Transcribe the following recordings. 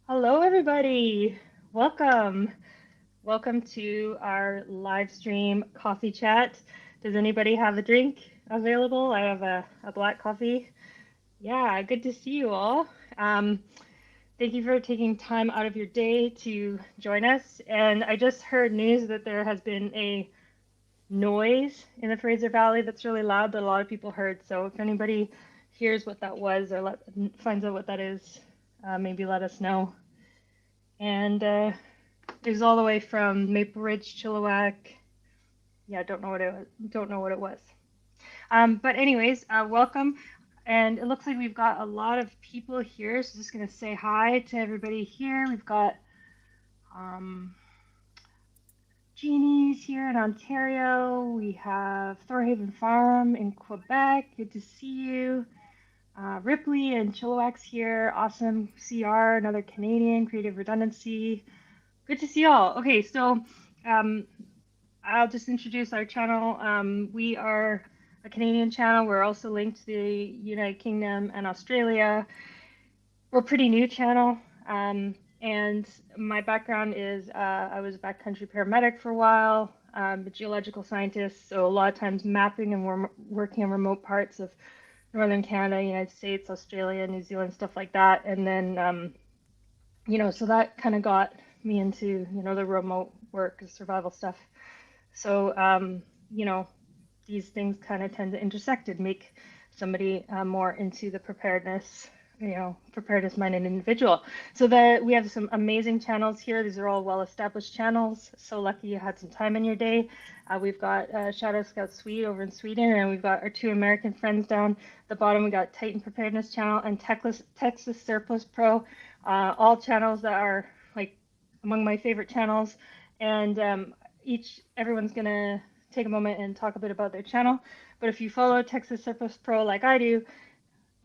Hello, everybody. Welcome. Welcome to our live stream coffee chat. Does anybody have a drink available? I have a black coffee. Yeah, good to see you all. Um, Thank you for taking time out of your day to join us. And I just heard news that there has been a noise in the Fraser Valley that's really loud that a lot of people heard. So if anybody hears what that was or finds out what that is, maybe let us know. And it was all the way from Maple Ridge, Chilliwack. Yeah, don't know what it was. But anyways, welcome. And it looks like we've got a lot of people here. So just gonna say hi to everybody here. We've got um, Jeannie's here in Ontario. We have Thorhaven Farm in Quebec. Good to see you. Ripley and Chilliwack's here. Awesome. CR, another Canadian. Creative Redundancy. Good to see y'all. Okay, so um, I'll just introduce our channel. We are a Canadian channel. We're also linked to the United Kingdom and Australia. We're a pretty new channel. And my background is I was a backcountry paramedic for a while, a geological scientist. So a lot of times mapping and we're working in remote parts of Northern Canada, United States, Australia, New Zealand, stuff like that. And then, so that kind of got me into, the remote work, survival stuff. So, these things kind of tend to intersect and make somebody more into the preparedness-minded individual. So that we have some amazing channels here. These are all well-established channels. So lucky you had some time in your day. We've got ShadowScoutSwede over in Sweden, and we've got our two American friends down the bottom. We got Titan Preparedness channel and Texas Surplus Pro, all channels that are like among my favorite channels. And everyone's gonna take a moment and talk a bit about their channel. But if you follow Texas Surplus Pro like I do,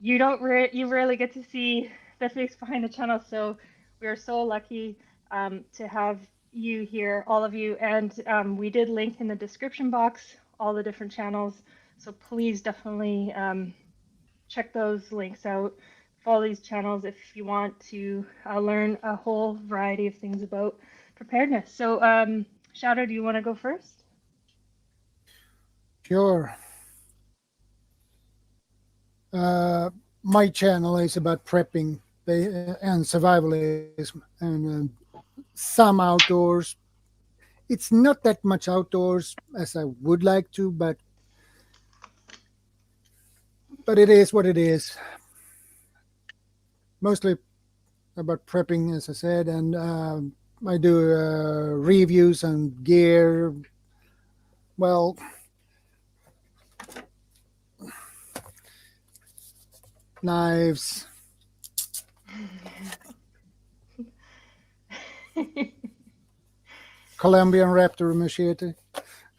you rarely get to see the face behind the channel. So we are so lucky to have you here, all of you. And we did link in the description box all the different channels. So please definitely check those links out. Follow these channels if you want to learn a whole variety of things about preparedness. So, Shadow, do you want to go first? Sure. My channel is about prepping and survivalism and some outdoors. It's not that much outdoors as I would like to, but it is what it is. Mostly about prepping, as I said, and I do reviews on gear. Well, knives, Colombian Raptor machete.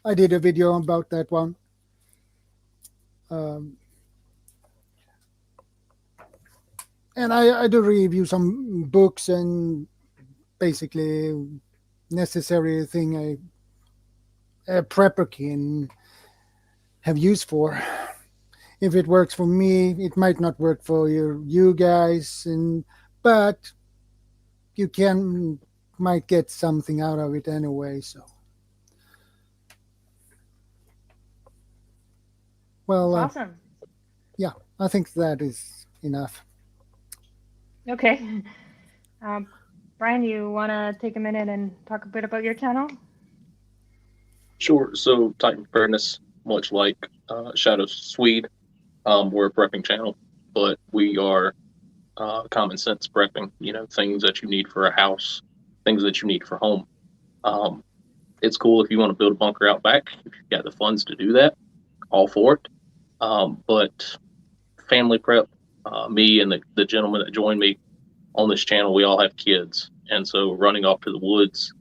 I did a video about that one. Um, and I do review some books and basically necessary thing a prepper can have use for. If it works for me, it might not work for you guys, but you can might get something out of it anyway. So, well, That's awesome. yeah, I think that is enough. Okay. Um, Brian, you want to take a minute and talk a bit about your channel? Sure. So Titan Preparedness, much like ShadowScoutSwede, we're a prepping channel, but we are common sense prepping. Things that you need for a house, things that you need for home. Um, it's cool if you want to build a bunker out back. If you've got the funds to do that, all for it. But family prep, me and the gentleman that joined me on this channel, we all have kids, and so running off to the woods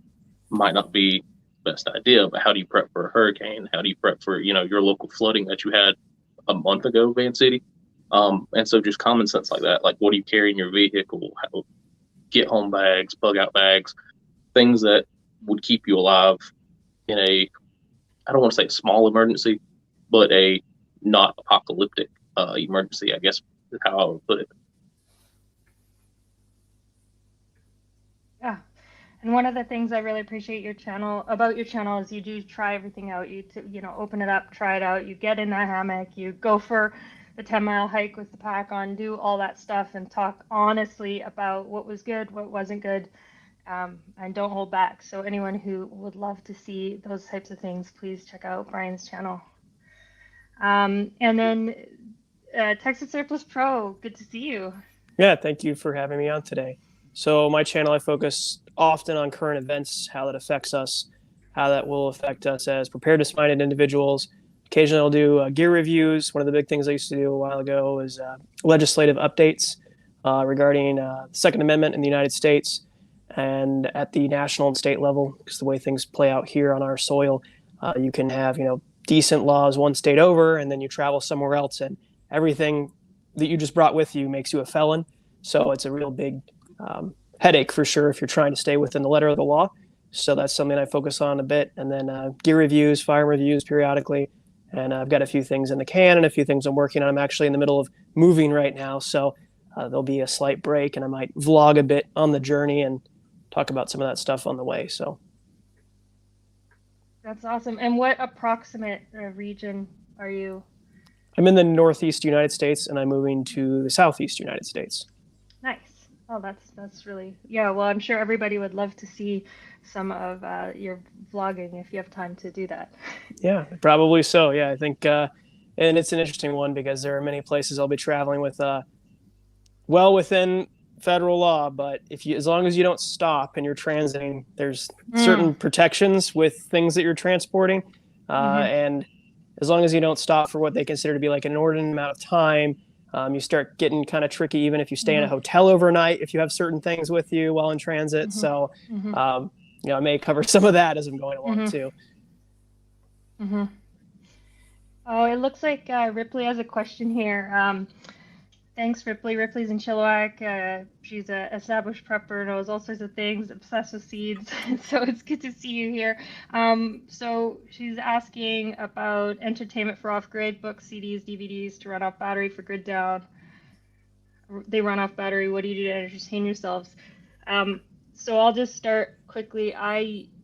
might not be best idea, but how do you prep for a hurricane? How do you prep for, your local flooding that you had a month ago, Van City? And so just common sense like that, like what do you carry in your vehicle? Get home bags, bug out bags, things that would keep you alive in I don't want to say a small emergency, but a not apocalyptic emergency, I guess is how I would put it. And one of the things I really appreciate about your channel is you do try everything out. You know, open it up, try it out. You get in that hammock, you go for the 10-mile hike with the pack on, do all that stuff, and talk honestly about what was good, what wasn't good, and don't hold back. So anyone who would love to see those types of things, please check out Brian's channel. And then Texas Surplus Pro, good to see you. Yeah, thank you for having me on today. So my channel, I focus often on current events, how that affects us, how that will affect us as preparedness-minded individuals. Occasionally I'll do gear reviews. One of the big things I used to do a while ago is legislative updates regarding the Second Amendment in the United States and at the national and state level, because the way things play out here on our soil, you can have, decent laws one state over, and then you travel somewhere else, and everything that you just brought with you makes you a felon. So it's a real big headache for sure if you're trying to stay within the letter of the law. So that's something I focus on a bit. And then gear reviews, fire reviews periodically. And I've got a few things in the can and a few things I'm working on. I'm actually in the middle of moving right now. So there'll be a slight break, and I might vlog a bit on the journey and talk about some of that stuff on the way. So That's awesome. And what approximate region are you? I'm in the Northeast United States, and I'm moving to the Southeast United States. Nice. Oh, that's really, yeah. Well, I'm sure everybody would love to see some of your vlogging if you have time to do that. Yeah, probably so. Yeah, I think, and it's an interesting one because there are many places I'll be traveling with, well within federal law, but as long as you don't stop and you're transiting, there's certain protections with things that you're transporting, and as long as you don't stop for what they consider to be like an inordinate amount of time, you start getting kind of tricky, even if you stay in a hotel overnight, if you have certain things with you while in transit. So, I may cover some of that as I'm going along too. Oh, it looks like Ripley has a question here. Thanks, Ripley. Ripley's in Chilliwack. She's an established prepper, knows all sorts of things, obsessed with seeds. So it's good to see you here. So she's asking about entertainment for off-grid, books, CDs, DVDs to run off battery for grid down. They run off battery. What do you do to entertain yourselves? So I'll just start quickly.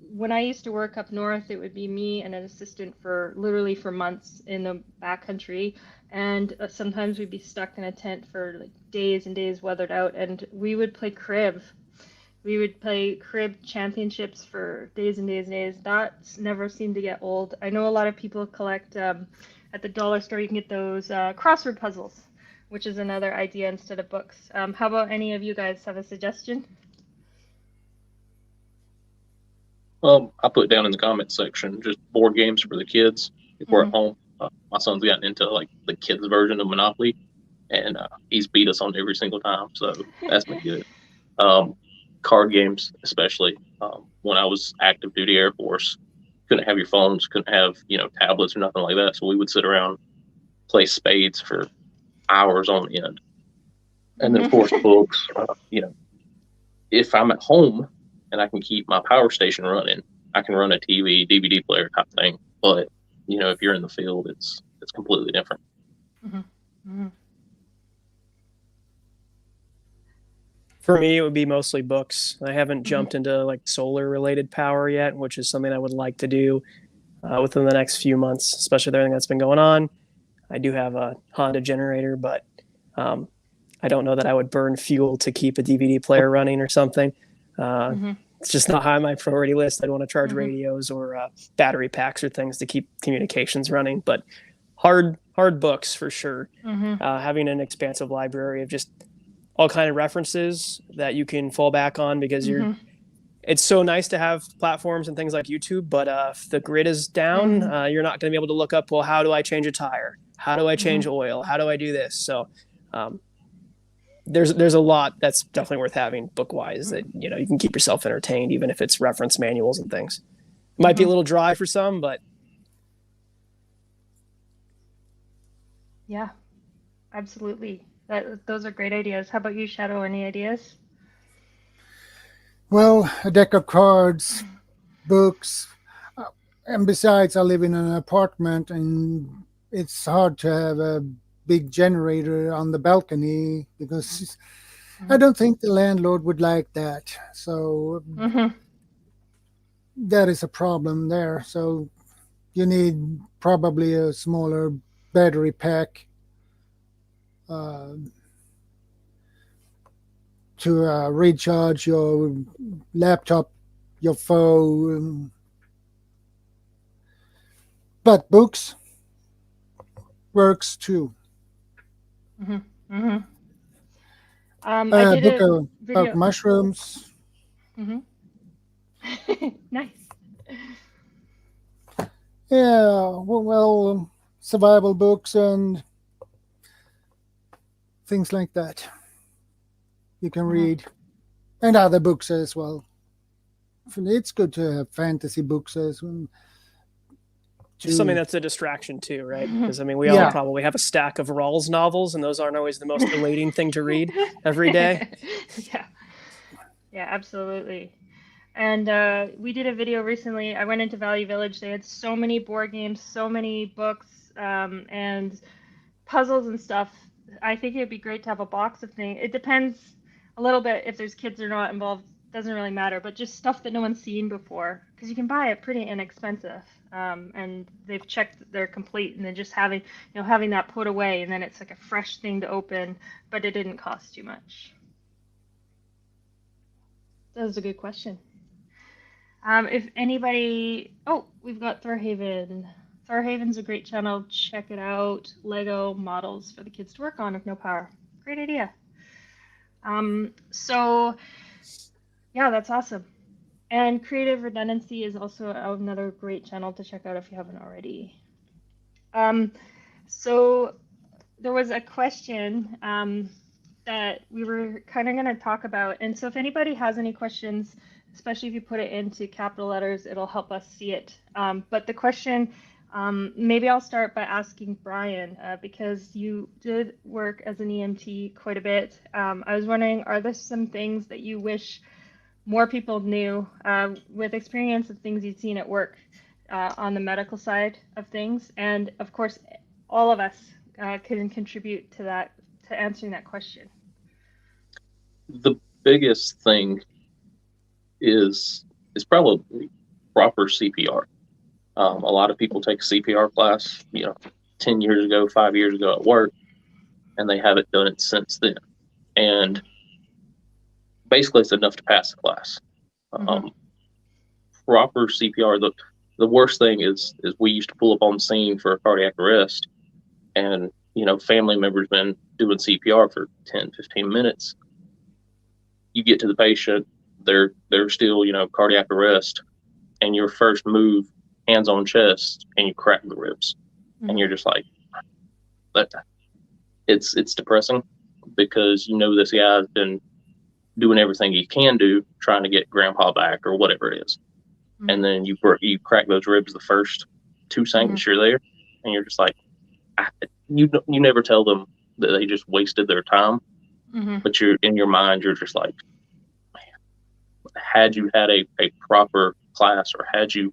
When I used to work up north, it would be me and an assistant for literally for months in the backcountry. And sometimes we'd be stuck in a tent for like days and days, weathered out, and we would play crib. We would play crib championships for days and days and days. That never seemed to get old. I know a lot of people collect at the dollar store. You can get those crossword puzzles, which is another idea instead of books. How about any of you guys have a suggestion? I put down in the comments section just board games for the kids if we're at home. My son's gotten into like the kids version of Monopoly, and he's beat us on every single time. So that's been good. Card games, especially when I was active duty Air Force, couldn't have your phones, couldn't have tablets or nothing like that. So we would sit around, play spades for hours on end. And then of course books. If I'm at home and I can keep my power station running, I can run a TV, DVD player type thing. But if you're in the field, it's completely different. For me, it would be mostly books. I haven't jumped into like solar related power yet, which is something I would like to do within the next few months, especially with everything that's been going on. I do have a Honda generator, but I don't know that I would burn fuel to keep a DVD player running or something. It's just not high on my priority list. I'd want to charge radios or battery packs or things to keep communications running, but hard books for sure. Having an expansive library of just all kind of references that you can fall back on, because it's so nice to have platforms and things like YouTube, but if the grid is down, you're not going to be able to look up, well, how do I change a tire? How do I change oil? How do I do this? So there's a lot that's definitely worth having book-wise that, you can keep yourself entertained, even if it's reference manuals and things. It might be a little dry for some, but. Yeah, absolutely. Those are great ideas. How about you, Shadow? Any ideas? Well, a deck of cards, books, and besides, I live in an apartment, and it's hard to have a big generator on the balcony because I don't think the landlord would like that. So that is a problem there. So you need probably a smaller battery pack to recharge your laptop, your phone. But books works too. Mm-hmm. Mm-hmm. I did Book a about video. mushrooms. Mm-hmm. Nice. Yeah, well, survival books and things like that. You can read, and other books as well. It's good to have fantasy books as well. Just something that's a distraction too, right? Because I mean, we all Yeah. probably have a stack of Rawls novels, and those aren't always the most elating thing to read every day. Yeah. Yeah, absolutely. And we did a video recently. I went into Value Village. They had so many board games, so many books, and puzzles and stuff. I think it'd be great to have a box of things. It depends a little bit if there's kids or not involved. Doesn't really matter, but just stuff that no one's seen before, because you can buy it pretty inexpensive, and they've checked that they're complete, and then just having that put away, and then it's like a fresh thing to open, but it didn't cost too much. That was a good question. If anybody, we've got Thorhaven. Thorhaven's a great channel. Check it out. Lego models for the kids to work on with no power. Great idea. So yeah, that's awesome. And Creative Redundancy is also another great channel to check out if you haven't already. So there was a question that we were kind of going to talk about. And so if anybody has any questions, especially if you put it into capital letters, it'll help us see it. But the question, maybe I'll start by asking Brian, because you did work as an EMT quite a bit. I was wondering, are there some things that you wish more people knew with experience of things you'd seen at work on the medical side of things? And of course, all of us can contribute to that, to answering that question. The biggest thing is probably proper CPR. A lot of people take a CPR class, 10 years ago, 5 years ago at work, and they haven't done it since then. And basically, it's enough to pass the class. Proper CPR. The worst thing is we used to pull up on the scene for a cardiac arrest, and family members been doing CPR for 10, 15 minutes. You get to the patient, they're still cardiac arrest, and your first move, hands on chest, and you crack the ribs, and you're just like, it's depressing, because this guy's been doing everything he can do trying to get grandpa back or whatever it is, and then you crack those ribs the first 2 seconds you're there, and you're just like, you never tell them that they just wasted their time, but you're in your mind, you're just like, man, had you had a proper class, or had you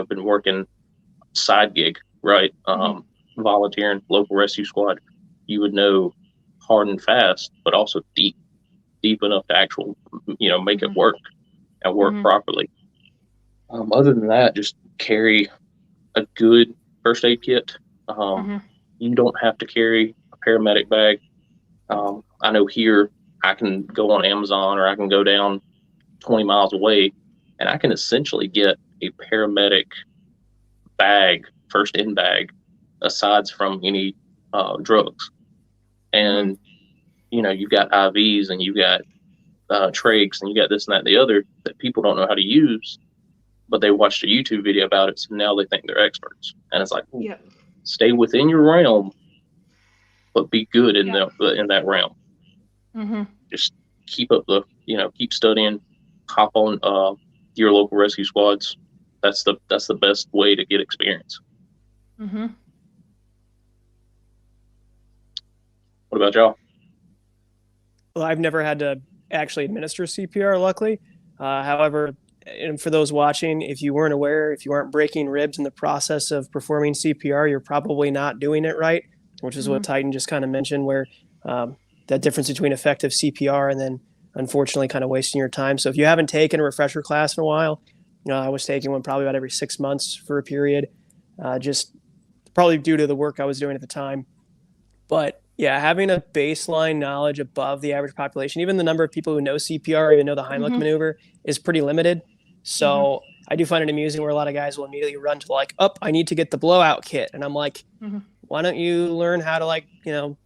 been working side gig, right, volunteering local rescue squad, you would know hard and fast, but also deep enough to actually make it work and work properly. Other than that, just carry a good first aid kit. You don't have to carry a paramedic bag. I know here I can go on Amazon, or I can go down 20 miles away, and I can essentially get a paramedic bag, first in bag, aside from any drugs. And you've got IVs, and you've got trags, and you got this and that and the other that people don't know how to use, but they watched a YouTube video about it, so now they think they're experts. And it's like, stay within your realm, but be good in that realm. Just keep up keep studying, hop on your local rescue squads. That's the best way to get experience. What about y'all? Well, I've never had to actually administer CPR, luckily. However, and for those watching, if you weren't aware, if you aren't breaking ribs in the process of performing CPR, you're probably not doing it right, which is what Titan just kind of mentioned, where that difference between effective CPR and then unfortunately kind of wasting your time. So if you haven't taken a refresher class in a while, I was taking one probably about every 6 months for a period, just probably due to the work I was doing at the time. But yeah, having a baseline knowledge above the average population, even the number of people who know CPR, even know the Heimlich maneuver, is pretty limited. So I do find it amusing where a lot of guys will immediately run to like, oh, I need to get the blowout kit. And I'm like, why don't you learn how to like,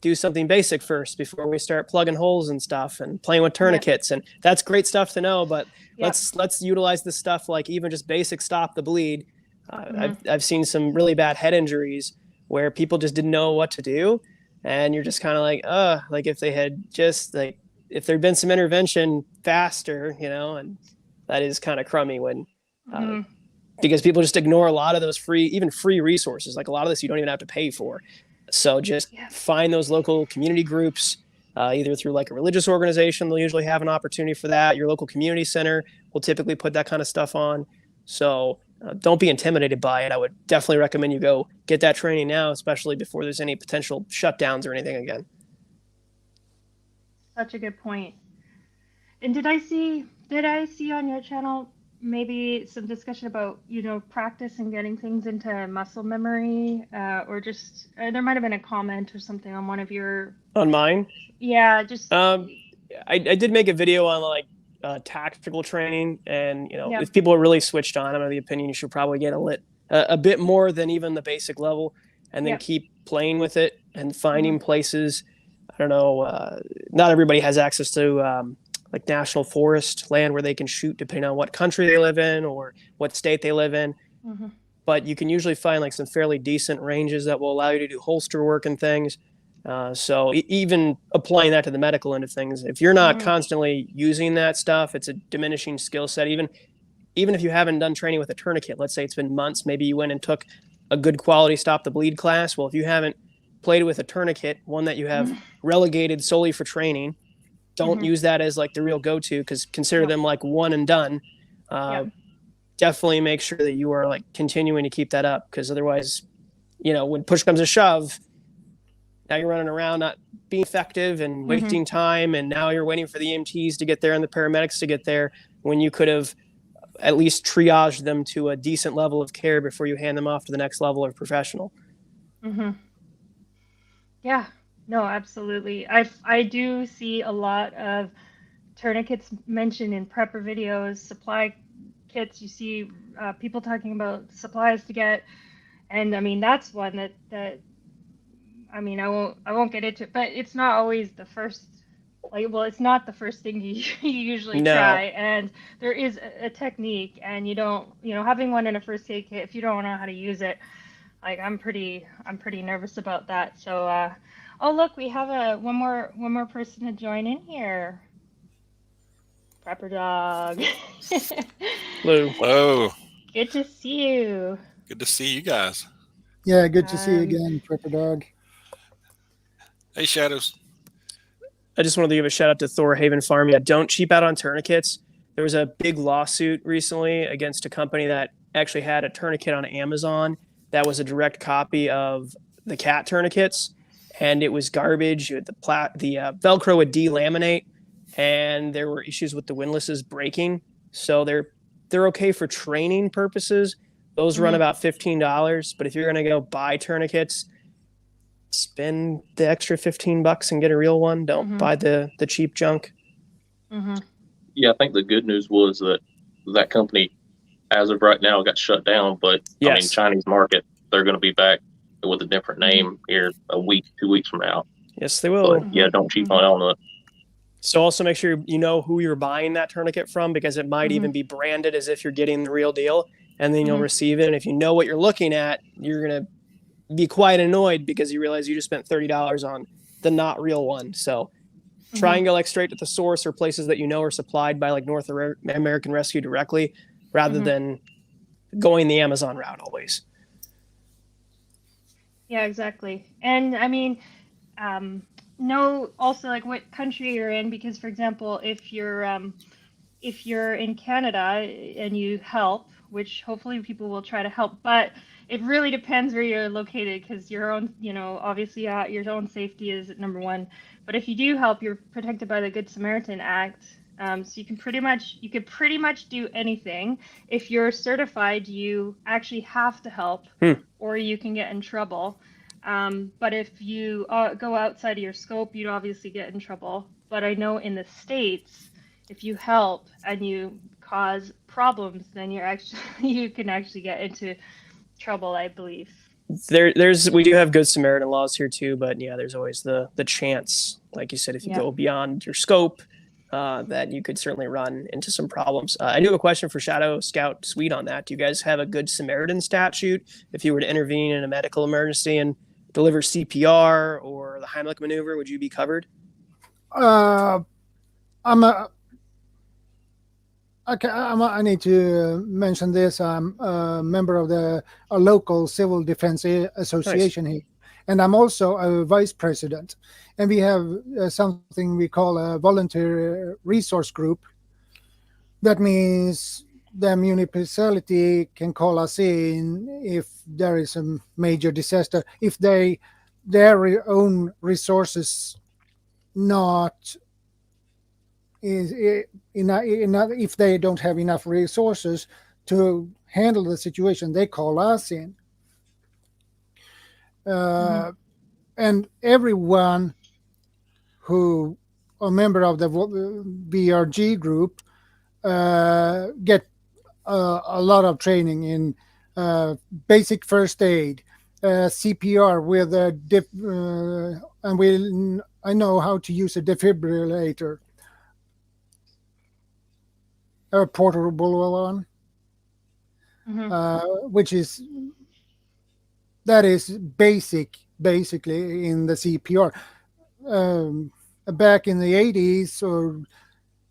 do something basic first before we start plugging holes and stuff and playing with tourniquets. And that's great stuff to know, but let's utilize this stuff, like even just basic stop the bleed. I've seen some really bad head injuries where people just didn't know what to do. And you're just kind of like if they had just like, if there'd been some intervention faster, and that is kind of crummy when, because people just ignore a lot of those free resources. Like a lot of this you don't even have to pay for. So just find those local community groups, either through like a religious organization. They'll usually have an opportunity for that. Your local community center will typically put that kind of stuff on. So don't be intimidated by it. I would definitely recommend you go get that training now, especially before there's any potential shutdowns or anything again. Such a good point. And did I see on your channel maybe some discussion about, practice and getting things into muscle memory, or just, there might've been a comment or something on one of your... On mine? Yeah, just... I did make a video on like, tactical training, and if people are really switched on, I'm of the opinion you should probably get a bit more than even the basic level, and then keep playing with it and finding places. I don't know, not everybody has access to like national forest land where they can shoot depending on what country they live in or what state they live in, but you can usually find like some fairly decent ranges that will allow you to do holster work and things. So even applying that to the medical end of things, if you're not constantly using that stuff, it's a diminishing skill set. Even if you haven't done training with a tourniquet, let's say it's been months, maybe you went and took a good quality stop the bleed class. Well, if you haven't played with a tourniquet, one that you have relegated solely for training, don't use that as like the real go-to, because consider them like one and done. Definitely make sure that you are like continuing to keep that up, because otherwise, when push comes to shove, now you're running around not being effective and wasting time, and now you're waiting for the EMTs to get there and the paramedics to get there, when you could have at least triaged them to a decent level of care before you hand them off to the next level of professional. Yeah, no, absolutely. I do see a lot of tourniquets mentioned in prepper videos, supply kits. You see people talking about supplies to get, and I mean that's one that I mean, I won't get into it, but it's not always the first, it's not the first thing you usually try. And there is a technique, and you don't, having one in a first aid kit, if you don't know how to use it, like I'm pretty nervous about that. So, oh look, we have one more person to join in here. Prepper Dawg. Hello. Good to see you. Good to see you guys. Yeah, good to see you again, Prepper Dawg. Hey, Shadows. I just wanted to give a shout out to Thor Haven Farm. Yeah, don't cheap out on tourniquets. There was a big lawsuit recently against a company that actually had a tourniquet on Amazon that was a direct copy of the cat tourniquets, and it was garbage. The Velcro would delaminate, and there were issues with the windlasses breaking. So they're okay for training purposes. Those run about $15, but if you're going to go buy tourniquets, spend the extra $15 and get a real one. Don't buy the cheap junk. Yeah, I think the good news was that company, as of right now, got shut down. But I mean, Chinese market, they're going to be back with a different name here a week, 2 weeks from now. Yes, they will. But, yeah, don't cheap out on it. So also make sure you know who you're buying that tourniquet from, because it might even be branded as if you're getting the real deal, and then you'll receive it. And if you know what you're looking at, you're going to be quite annoyed because you realize you just spent $30 on the not real one. So try and go like straight to the source, or places that are supplied by like North American Rescue directly, rather than going the Amazon route always. Yeah, exactly. And I mean, know also like what country you're in, because for example, if you're in Canada and you help, which hopefully people will try to help, but it really depends where you're located, because your own, obviously your own safety is number one. But if you do help, you're protected by the Good Samaritan Act. So you could pretty much do anything. If you're certified, you actually have to help, or you can get in trouble. But if you go outside of your scope, you'd obviously get in trouble. But I know in the States, if you help and you cause problems, then you can actually get into trouble, I believe. We do have good Samaritan laws here too, but yeah, there's always the chance, like you said, if you go beyond your scope, that you could certainly run into some problems. I do have a question for ShadowScoutSwede on that. Do you guys have a good Samaritan statute if you were to intervene in a medical emergency and deliver CPR or the Heimlich maneuver? Would you be covered? I need to mention this. I'm a member of a local civil defense association here, and I'm also a vice president. And we have something we call a volunteer resource group. That means the municipality can call us in if there is a major disaster, if their own resources not if they don't have enough resources to handle the situation, they call us in. And everyone who a member of the VRG group get a lot of training in basic first aid, CPR with and I know how to use a defibrillator, a portable one, which is basically in the CPR. Back in the 80s or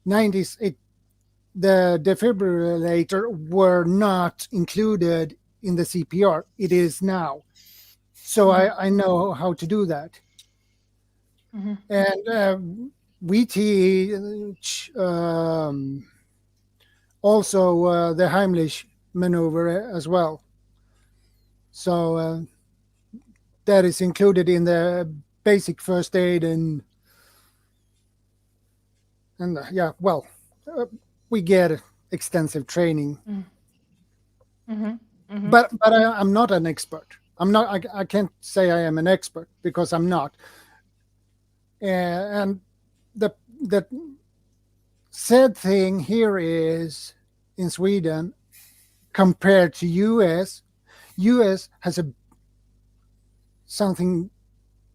90s, the defibrillator were not included in the CPR. It is now. So I know how to do that. And we teach also the Heimlich maneuver as well. So that is included in the basic first aid and we get extensive training. But I'm not an expert. I can't say I am an expert because I'm not. And the sad thing here is in Sweden compared to US has something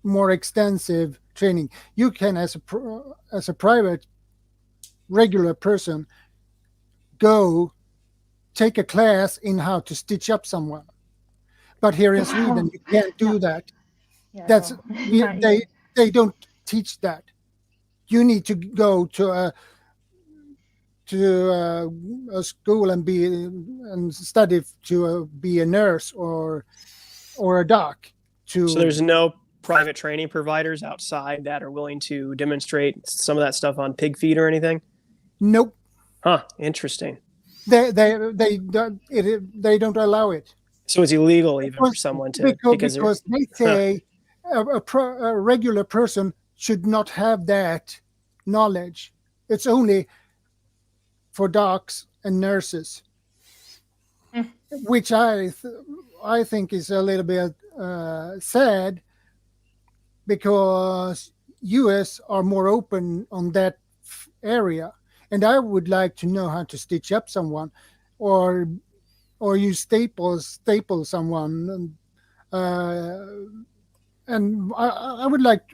more extensive training. You can, as a private regular person, go take a class in how to stitch up someone. But here in Sweden, you can't do that. That's they don't teach that. You need to go to a school and study to be a nurse or a doc. So there's no private training providers outside that are willing to demonstrate some of that stuff on pig feet or anything? Nope. Huh. Interesting. They don't allow it. So it's illegal even for someone to because they say a regular person should not have that knowledge. It's only for docs and nurses, which I think is a little bit sad, because US are more open on that area, and I would like to know how to stitch up someone or use staple someone, and I would like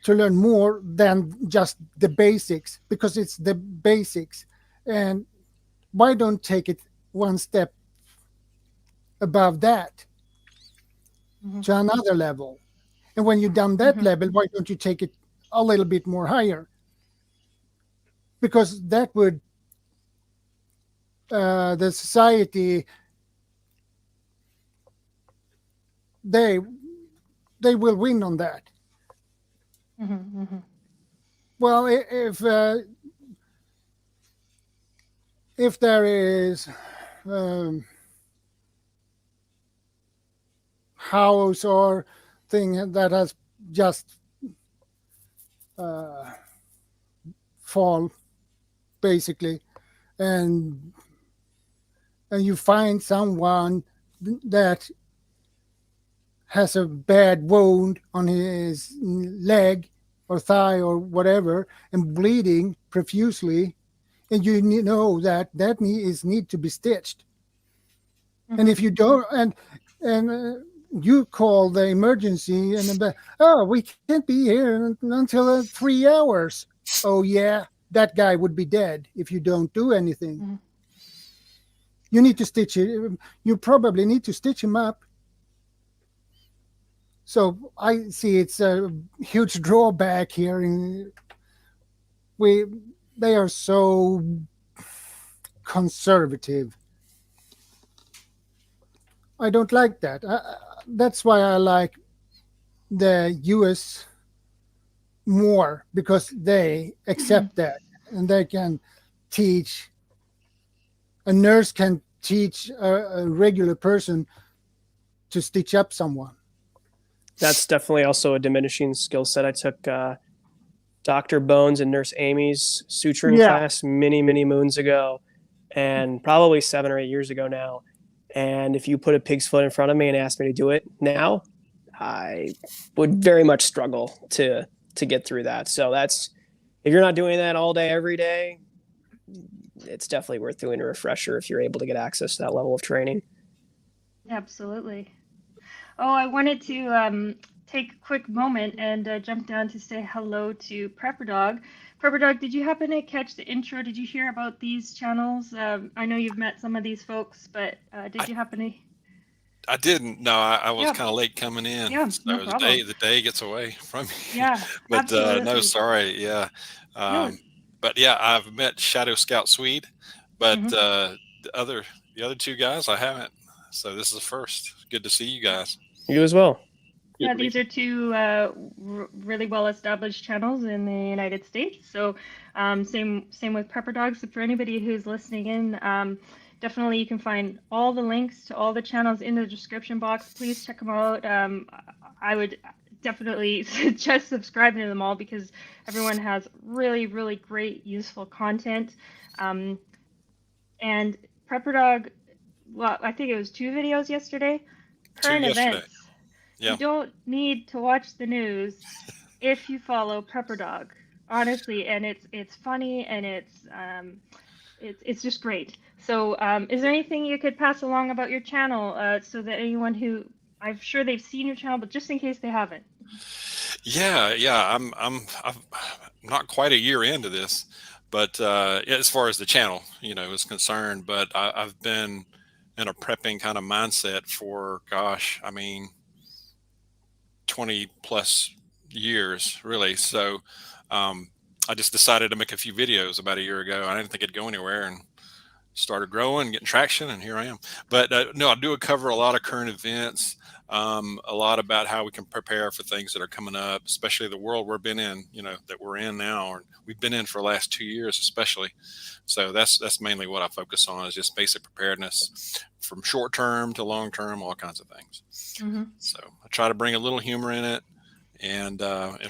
to learn more than just the basics, because it's the basics. And why don't take it one step above that to another level? And when you've done that level, why don't you take it a little bit more higher? Because that would the society, they will win on that. Well, if there is house or thing that has just fall, basically, and you find someone that has a bad wound on his leg or thigh or whatever and bleeding profusely, and you know that need to be stitched. Mhm. And if you don't, and you call the emergency, and we can't be here until 3 hours. Oh yeah, that guy would be dead if you don't do anything. Mhm. You need to stitch it. You probably need to stitch him up. So I see it's a huge drawback here. They are so conservative. I don't like that. That's why I like the U.S. more, because they accept that, and they can teach. A nurse can teach a regular person to stitch up someone. That's definitely also a diminishing skill set. I took Dr. Bones and Nurse Amy's suturing class many, many moons ago, and probably 7 or 8 years ago now. And if you put a pig's foot in front of me and asked me to do it now, I would very much struggle to get through that. So that's, if you're not doing that all day, every day, it's definitely worth doing a refresher if you're able to get access to that level of training. Absolutely. Oh, I wanted to take a quick moment and jump down to say hello to Prepper Dawg. Prepper Dawg, did you happen to catch the intro? Did you hear about these channels? I know you've met some of these folks, but did you happen to? I didn't. No, I was Yeah. kind of late coming in. Yeah, so no problem. the day gets away from me. Yeah, But no, absolutely. sorry. Yeah. No. But yeah, I've met ShadowScoutSwede, but Mhm. the other two guys I haven't. So this is the first. Good to see you guys. You as well. Yeah, these are two really well-established channels in the United States. So same with Prepper Dawg. So for anybody who's listening in, definitely you can find all the links to all the channels in the description box. Please check them out. I would definitely suggest subscribing to them all, because everyone has really, really great, useful content. And Prepper Dawg, well, I think it was 2 videos yesterday. Current events. Yeah. You don't need to watch the news if you follow Prepper Dawg, honestly, and it's funny, and it's just great. So, is there anything you could pass along about your channel, so that anyone who, I'm sure they've seen your channel, but just in case they haven't? Yeah. I'm not quite a year into this, but as far as the channel, is concerned, but I've been in a prepping kind of mindset for, 20 plus years, really. So I just decided to make a few videos about a year ago. I didn't think it'd go anywhere, and started growing, getting traction, and here I am. But no, I do cover a lot of current events, a lot about how we can prepare for things that are coming up, especially the world we've been in, that we're in now, or we've been in for the last 2 years, especially. So that's mainly what I focus on, is just basic preparedness from short term to long term, all kinds of things. Mm-hmm. So I try to bring a little humor in it, and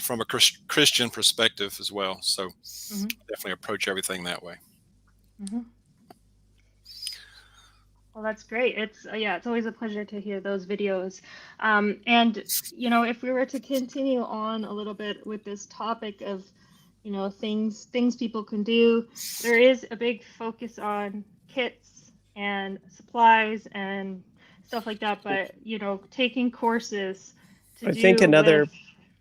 from a Christian perspective as well. So definitely approach everything that way. Mm-hmm. Well, that's great. It's always a pleasure to hear those videos. And if we were to continue on a little bit with this topic of, things people can do, there is a big focus on kits and supplies and stuff like that. But taking courses to I think another with...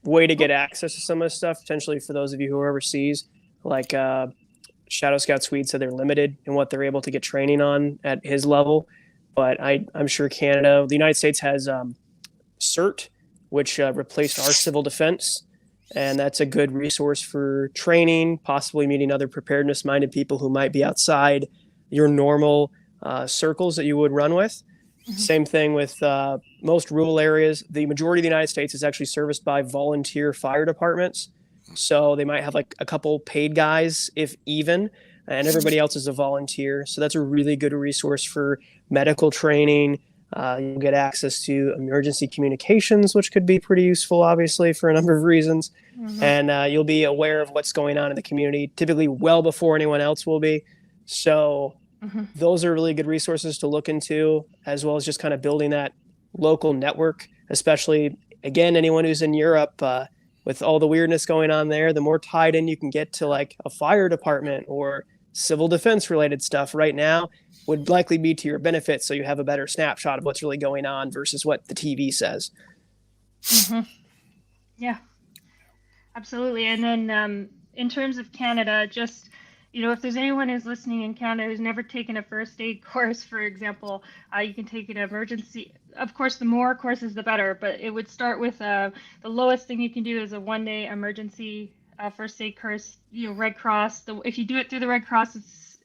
way to get access to some of this stuff, potentially for those of you who are overseas, like ShadowScoutSwede said, they're limited in what they're able to get training on at his level. But I'm sure Canada, the United States has CERT, which replaced our civil defense. And that's a good resource for training, possibly meeting other preparedness-minded people who might be outside your normal circles that you would run with. Mm-hmm. Same thing with most rural areas. The majority of the United States is actually serviced by volunteer fire departments. So they might have like a couple paid guys, if even, and everybody else is a volunteer. So that's a really good resource for medical training, You'll get access to emergency communications, which could be pretty useful, obviously, for a number of reasons. Mm-hmm. And you'll be aware of what's going on in the community, typically well before anyone else will be. So Mm-hmm. those are really good resources to look into, as well as just kind of building that local network, especially, again, anyone who's in Europe, with all the weirdness going on there, the more tied in you can get to like a fire department or civil defense related stuff right now would likely be to your benefit. So you have a better snapshot of what's really going on versus what the TV says. Mm-hmm. Yeah, absolutely. And then in terms of Canada, just, if there's anyone who's listening in Canada who's never taken a first aid course, for example, you can take an emergency. Of course, the more courses, the better, but it would start with the lowest thing you can do is a 1-day emergency first aid course, Red Cross. If you do it through the Red Cross, it's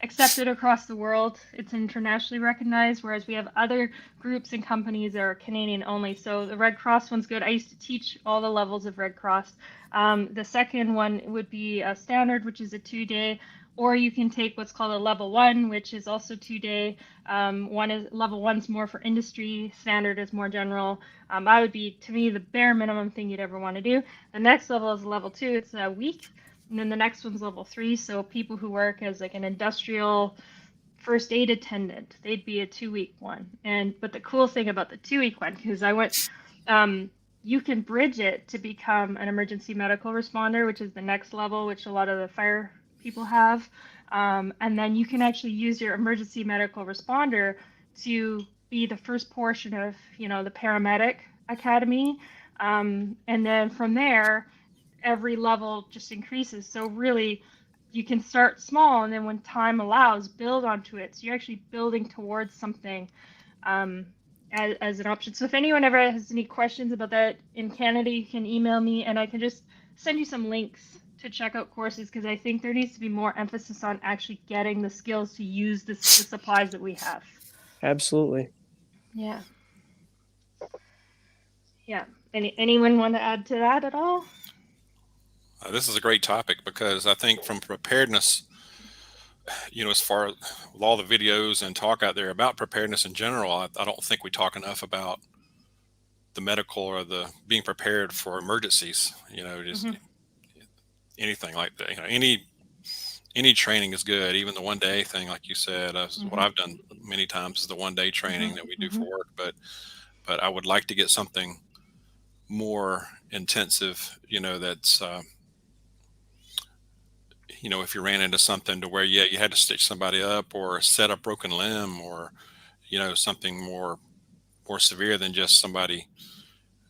accepted across the world. It's internationally recognized, whereas we have other groups and companies that are Canadian only. So the Red Cross one's good. I used to teach all the levels of Red Cross. The second one would be a standard, which is a 2-day, or you can take what's called a level 1, which is also 2-day. Level 1's more for industry, standard is more general. I would be, to me, the bare minimum thing you'd ever want to do. The next level is level 2, it's a week. And then the next one's level 3. So people who work as like an industrial first aid attendant, they'd be a 2-week one. But the cool thing about the 2-week one, because I went, you can bridge it to become an emergency medical responder, which is the next level, which a lot of the fire people have. And then you can actually use your emergency medical responder to be the first portion of, the paramedic academy. And then from there, every level just increases. So really, you can start small, and then when time allows, build onto it. So you're actually building towards something as an option. So if anyone ever has any questions about that in Canada, you can email me, and I can just send you some links to check out courses, because I think there needs to be more emphasis on actually getting the skills to use the supplies that we have. Absolutely. Yeah. Yeah. Anyone want to add to that at all? This is a great topic, because I think from preparedness, as far as with all the videos and talk out there about preparedness in general, I don't think we talk enough about the medical or the being prepared for emergencies. Just anything like that. Any training is good. Even the 1-day thing, like you said, what I've done many times is the 1-day training that we do for work. But I would like to get something more intensive. That's if you ran into something to where you had to stitch somebody up or set a broken limb, or something more severe than just somebody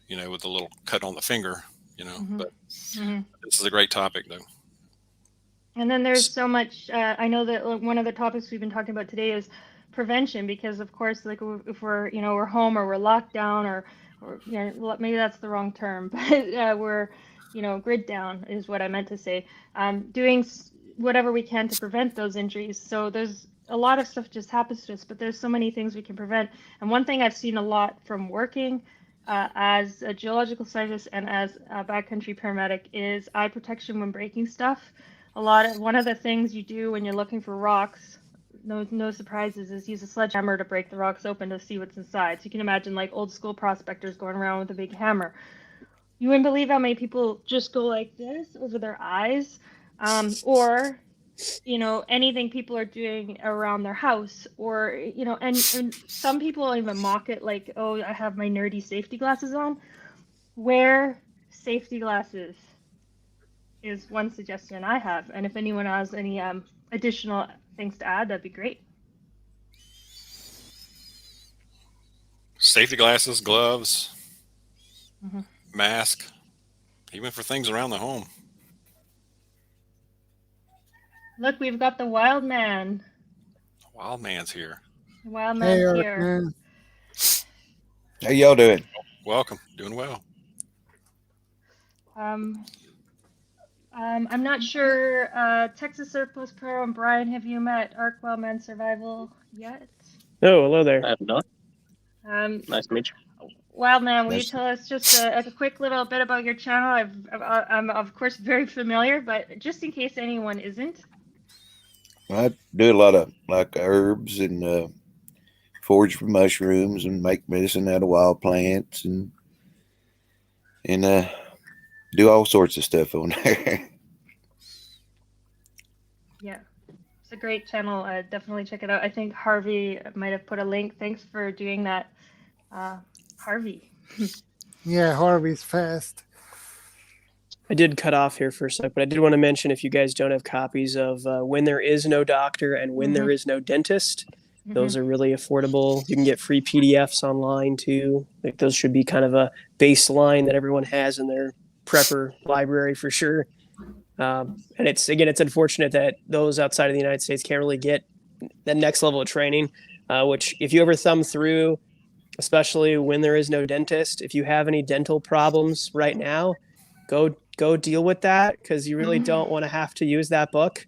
with a little cut on the finger. But this is a great topic, though. And then there's so much. I know that one of the topics we've been talking about today is prevention, because of course, like if we're we're home, or we're locked down, or maybe that's the wrong term, but we're grid down is what I meant to say. Doing whatever we can to prevent those injuries. So there's a lot of stuff just happens to us, but there's so many things we can prevent. And one thing I've seen a lot from working as a geological scientist and as a backcountry paramedic is eye protection when breaking stuff. One of the things you do when you're looking for rocks, no surprises, is use a sledgehammer to break the rocks open to see what's inside. So you can imagine like old school prospectors going around with a big hammer. You wouldn't believe how many people just go like this over their eyes, or anything people are doing around their house, or and some people even mock it, like, oh, I have my nerdy safety glasses on. Wear safety glasses is one suggestion I have, and if anyone has any additional things to add, that'd be great. Safety glasses, gloves, mask, even for things around the home. Look, we've got the wild man. Wild man's here. The wild man's here. Man. How y'all doing? Welcome. Doing well. I'm not sure. TexasSurplusPro and Brian, have you met Arkwildman Survival yet? Oh, hello there. I have not. Nice to meet you. Wildman, will you tell us just a quick little bit about your channel? I'm of course very familiar, but just in case anyone isn't. I do a lot of like herbs and forage for mushrooms and make medicine out of wild plants and do all sorts of stuff on there. Yeah, it's a great channel. Definitely check it out. I think Harvey might have put a link. Thanks for doing that, Harvey. Yeah, Harvey's fast. I did cut off here for a sec, but I did want to mention, if you guys don't have copies of When There Is No Doctor and When There Is No Dentist, those are really affordable. You can get free PDFs online too. Like, those should be kind of a baseline that everyone has in their prepper library for sure. And it's unfortunate that those outside of the United States can't really get the next level of training, which if you ever thumb through, especially When There Is No Dentist, if you have any dental problems right now, go deal with that, because you really don't want to have to use that book.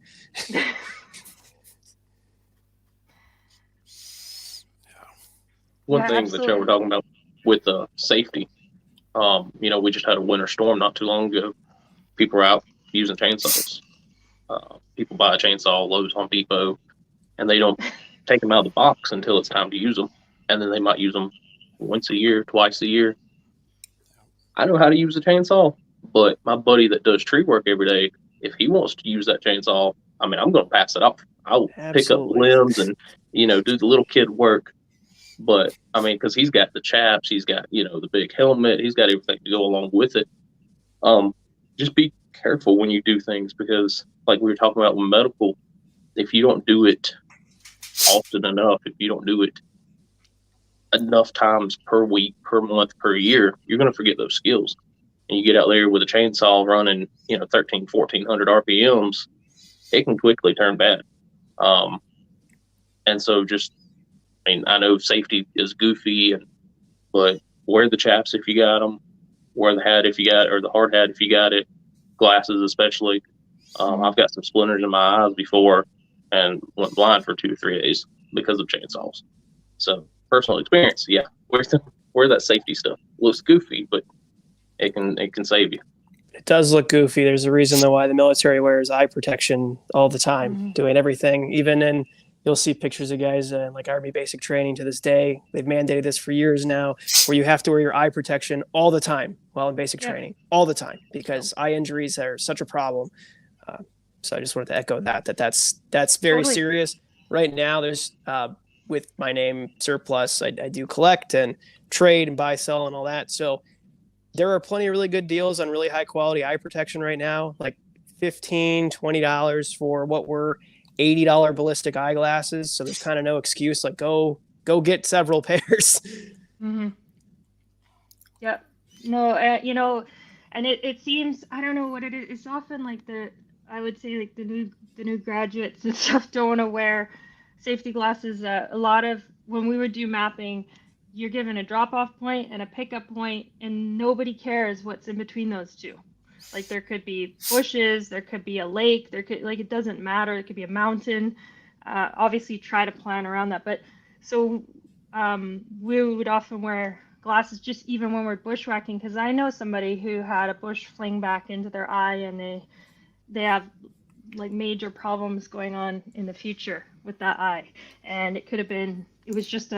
One thing that y'all were talking about with safety, we just had a winter storm not too long ago. People are out using chainsaws. People buy a chainsaw, Lowe's, Home Depot, and they don't take them out of the box until it's time to use them. And then they might use them once a year, twice a year. I know how to use a chainsaw, but my buddy that does tree work every day, if he wants to use that chainsaw, I'm going to pass it off. I'll pick up limbs and, do the little kid work. But because he's got the chaps, he's got, the big helmet, he's got everything to go along with it. Just be careful when you do things, because like we were talking about with medical, if you don't do it often enough, if you don't do it enough times per week, per month, per year, you're going to forget those skills. And you get out there with a chainsaw running, 1,400 RPMs, it can quickly turn bad. And so I know safety is goofy, but wear the chaps if you got them, wear the hat if you got it, or the hard hat if you got it, glasses especially. I've got some splinters in my eyes before and went blind for 2 or 3 days because of chainsaws. So personal experience, yeah, wear that safety stuff. Looks goofy, but it can save you. It does look goofy. There's a reason though why the military wears eye protection all the time, doing everything. Even you'll see pictures of guys in like Army basic training to this day. They've mandated this for years now, where you have to wear your eye protection all the time while in basic training, all the time, because eye injuries are such a problem. So I just wanted to echo that's very serious. Right now, there's with my name Surplus, I do collect and trade and buy, sell, and all that. So there are plenty of really good deals on really high quality eye protection right now, like $15, $20 for what were $80 ballistic eyeglasses. So there's kind of no excuse. Like go get several pairs. Yep. No, and it seems, I don't know what it is. It's often like I would say like the new graduates and stuff don't want to wear safety glasses. A lot of when we would do mapping, you're given a drop-off point and a pickup point, and nobody cares what's in between those two. Like there could be bushes, there could be a lake, it doesn't matter. It could be a mountain. Obviously try to plan around that. But so we would often wear glasses just even when we're bushwhacking, because I know somebody who had a bush fling back into their eye, and they have like major problems going on in the future with that eye. And it was just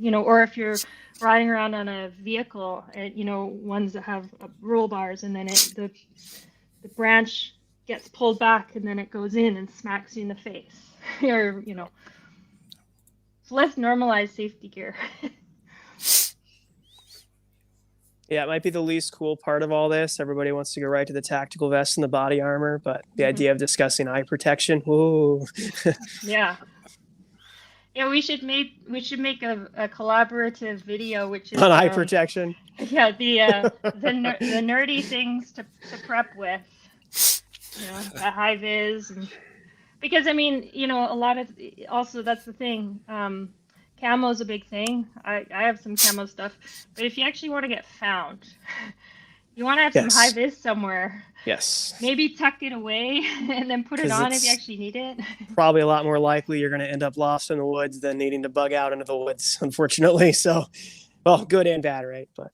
or if you're riding around on a vehicle, ones that have roll bars, and then the branch gets pulled back and then it goes in and smacks you in the face. So let's normalize safety gear. Yeah, it might be the least cool part of all this. Everybody wants to go right to the tactical vest and the body armor, but the idea of discussing eye protection, whoa. Yeah. Yeah, we should make a collaborative video, which is on eye protection. Yeah, the nerdy things to prep with, the high vis, because a lot of also that's the thing. Camo's a big thing. I have some camo stuff, but if you actually want to get found, you want to have some high vis somewhere. Yes. Maybe tuck it away and then put it on if you actually need it. Probably a lot more likely you're going to end up lost in the woods than needing to bug out into the woods, unfortunately. So, well, good and bad, right? But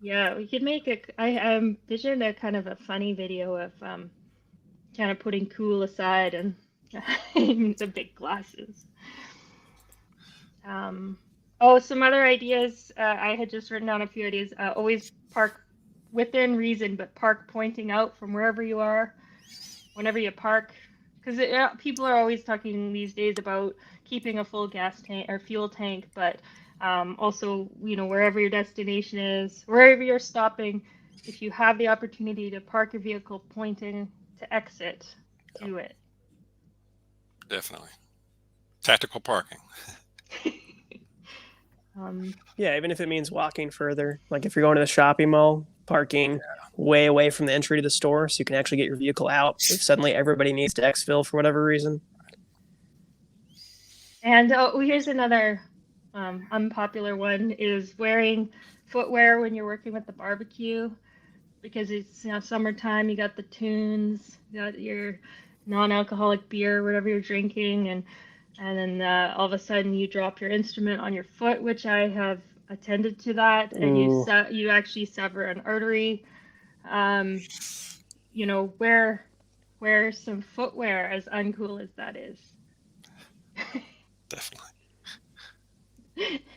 yeah, we could make I envisioned a kind of a funny video of kind of putting cool aside and the big glasses. Some other ideas. I had just written down a few ideas. Always park within reason, but park pointing out from wherever you are, whenever you park. Because people are always talking these days about keeping a full gas tank or fuel tank, but also, wherever your destination is, wherever you're stopping, if you have the opportunity to park your vehicle pointing to exit, do it. Definitely. Tactical parking. Yeah, even if it means walking further. Like if you're going to the shopping mall, parking way away from the entry to the store so you can actually get your vehicle out if suddenly everybody needs to exfil for whatever reason. And here's another unpopular one, is wearing footwear when you're working with the barbecue, because it's summertime. You got the tunes, you got your non-alcoholic beer, whatever you're drinking, and then all of a sudden you drop your instrument on your foot, which I have attended to that, and you actually sever an artery. Wear some footwear, as uncool as that is. Definitely.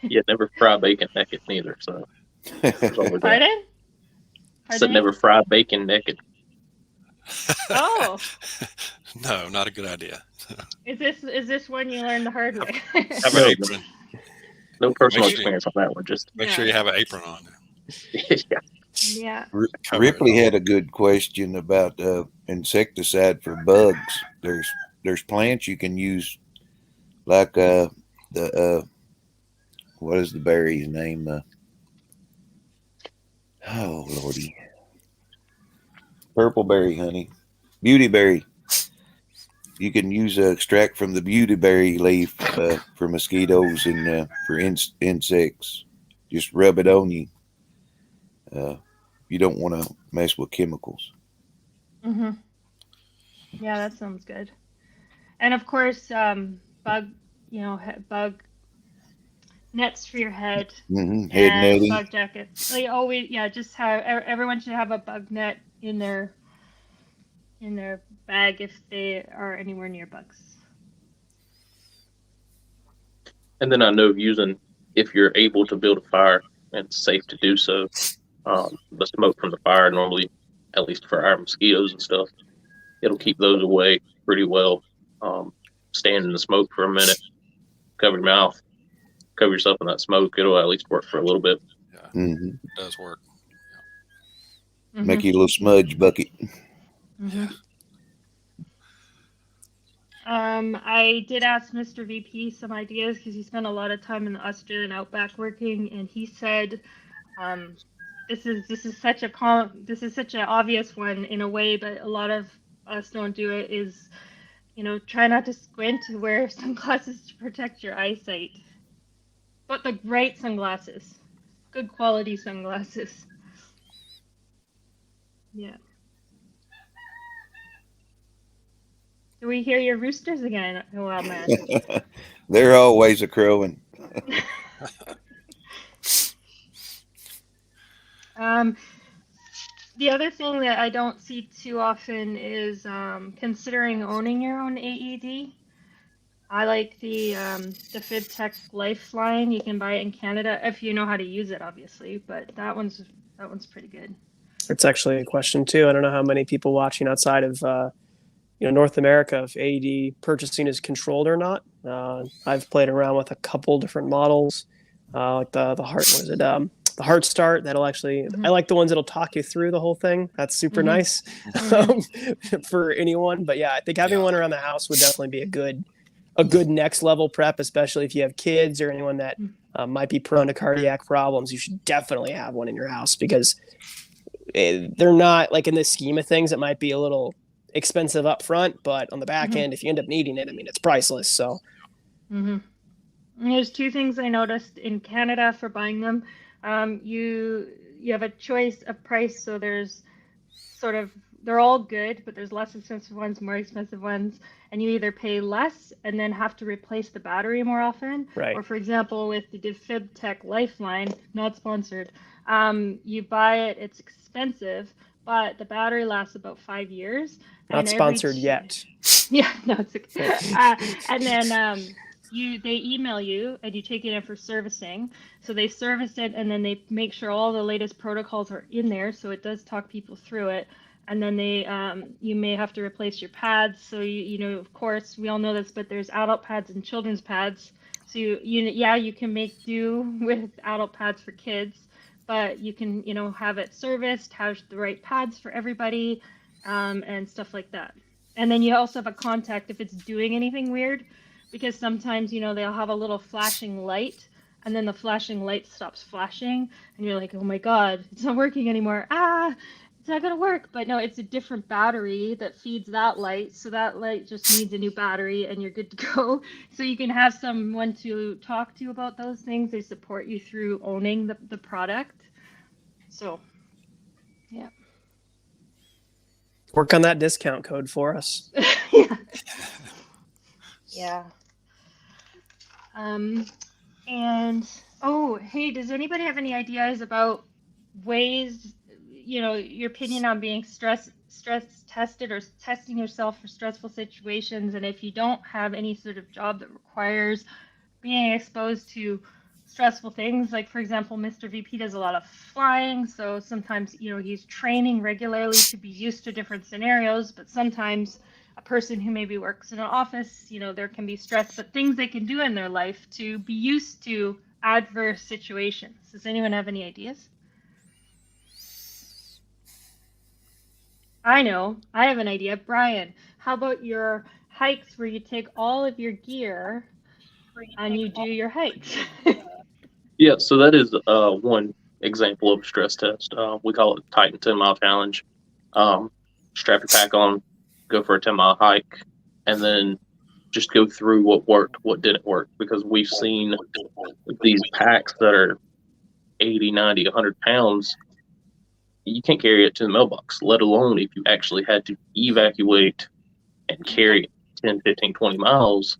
Yeah, never fry bacon naked neither. So Pardon? Said never fry bacon naked. Oh. No, not a good idea. Is this one you learned the hard way? Have an apron. No personal experience on that one. Just make sure you have an apron on. Yeah. Ripley had a good question about insecticide for bugs. There's plants you can use, like the what is the berry's name? Oh Lordy, purple berry, honey, beautyberry. You can use extract from the beautyberry leaf for mosquitoes and for insects. Just rub it on you. You don't want to mess with chemicals. Yeah, that sounds good. And of course, bug nets for your head. Head netting. Bug jackets. Like always, just have everyone should have a bug net in their bag if they are anywhere near bugs. And then I know if you're able to build a fire and it's safe to do so, the smoke from the fire normally, at least for our mosquitoes and stuff, it'll keep those away pretty well. Stand in the smoke for a minute, cover your mouth, cover yourself in that smoke. It'll at least work for a little bit. Yeah, it does work. Yeah. Make you a little smudge bucket. I did ask Mr. VP some ideas because he spent a lot of time in the Australian outback working, and he said, this is such an obvious one in a way, but a lot of us don't do it. Is try not to squint, wear sunglasses to protect your eyesight, but the right sunglasses, good quality sunglasses. Yeah. Do we hear your roosters again, Wild Man? They're always a crowing. The other thing that I don't see too often is considering owning your own AED. I like the FibTech Lifeline. You can buy it in Canada if you know how to use it, obviously. But that one's pretty good. It's actually a question too. I don't know how many people watching outside of North America if AED purchasing is controlled or not. I've played around with a couple different models, like the heart. What is it? The Heart Start. That'll actually. I like the ones that'll talk you through the whole thing. That's super nice for anyone. But yeah, I think having one around the house would definitely be a good next level prep, especially if you have kids or anyone that might be prone to cardiac problems. You should definitely have one in your house because they're not, like, in the scheme of things, it might be a little expensive up front, but on the back end, if you end up needing it, I mean, it's priceless. So there's two things I noticed in Canada for buying them. You have a choice of price, so there's they're all good, but there's less expensive ones, more expensive ones, and you either pay less and then have to replace the battery more often, right? Or for example, with the FibTech Lifeline, not sponsored, you buy it, it's expensive, but the battery lasts about 5 years. Not sponsored yet. Yeah, no, it's okay. And then they email you and you take it in for servicing. So they service it and then they make sure all the latest protocols are in there. So it does talk people through it. And then you may have to replace your pads. So of course, we all know this, but there's adult pads and children's pads. So you can make do with adult pads for kids, but you can have it serviced, have the right pads for everybody, and stuff like that. And then you also have a contact if it's doing anything weird, because sometimes they'll have a little flashing light, and then the flashing light stops flashing, and you're like, oh my god, it's not working anymore. It's not gonna work. But no, it's a different battery that feeds that light, so that light just needs a new battery and you're good to go. So you can have someone to talk to about those things. They support you through owning the product. So yeah, Work on that discount code for us. yeah. And hey, does anybody have any ideas about ways, your opinion on being stress tested or testing yourself for stressful situations? And if you don't have any sort of job that requires being exposed to stressful things, like for example, Mr. VP does a lot of flying, so sometimes he's training regularly to be used to different scenarios, but sometimes a person who maybe works in an office, there can be stress, but things they can do in their life to be used to adverse situations. Does anyone have any ideas? I know, I have an idea. Brian, how about your hikes where you take all of your gear and you do your hikes? Yeah, so that is one example of a stress test. We call it Titan 10 Mile Challenge. Strap your pack on, go for a 10-mile hike, and then just go through what worked, what didn't work, because we've seen these packs that are 80, 90, 100 pounds. You can't carry it to the mailbox, let alone if you actually had to evacuate and carry it 10, 15, 20 miles.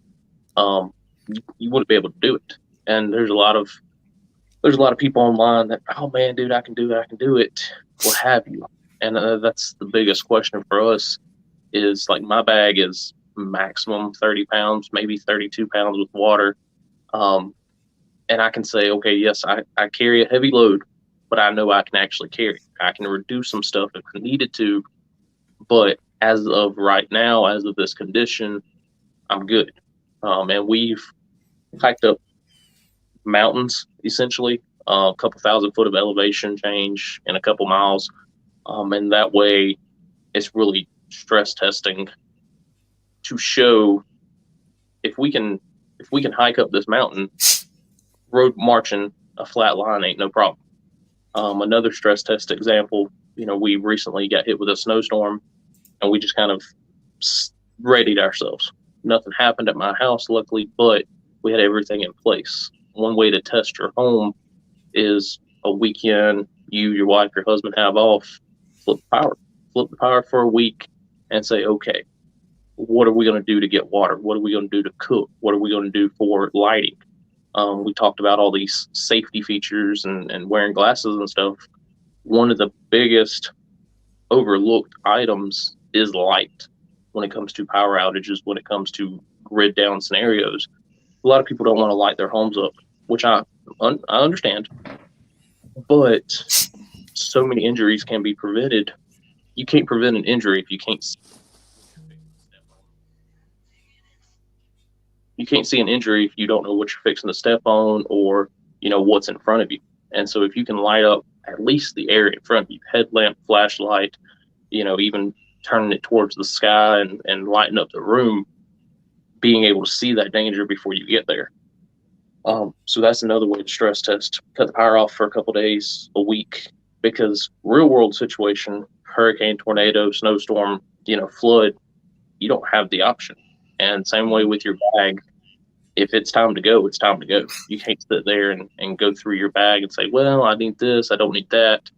You wouldn't be able to do it. And there's a lot of people online that, oh man, dude, I can do it, what have you. And that's the biggest question for us is, like, my bag is maximum 30 pounds, maybe 32 pounds with water. And I can say, okay, yes, I carry a heavy load, but I know I can actually carry. I can reduce some stuff if needed to. But as of right now, as of this condition, I'm good. And we've hiked up mountains, essentially, a couple 1,000-foot of elevation change in a couple miles. And that way it's really stress testing to show if we can hike up this mountain, road marching a flat line ain't no problem. Another stress test example, we recently got hit with a snowstorm and we just kind of readied ourselves. Nothing happened at my house, luckily, but we had everything in place. One way to test your home is a weekend, you, your wife, your husband have off, flip the power for a week and say, okay, what are we going to do to get water? What are we going to do to cook? What are we going to do for lighting? We talked about all these safety features and wearing glasses and stuff. One of the biggest overlooked items is light when it comes to power outages, when it comes to grid down scenarios. A lot of people don't want to light their homes up, which I understand, but so many injuries can be prevented. You can't prevent an injury if you can't see an injury if you don't know what you're fixing to step on or what's in front of you. And so if you can light up at least the area in front of you, headlamp, flashlight, even turning it towards the sky and lighting up the room, being able to see that danger before you get there. So that's another way to stress test. Cut the power off for a couple days, a week, because real world situation, hurricane, tornado, snowstorm, flood, you don't have the option. And same way with your bag. If it's time to go, it's time to go. You can't sit there and go through your bag and say, well, I need this, I don't need that.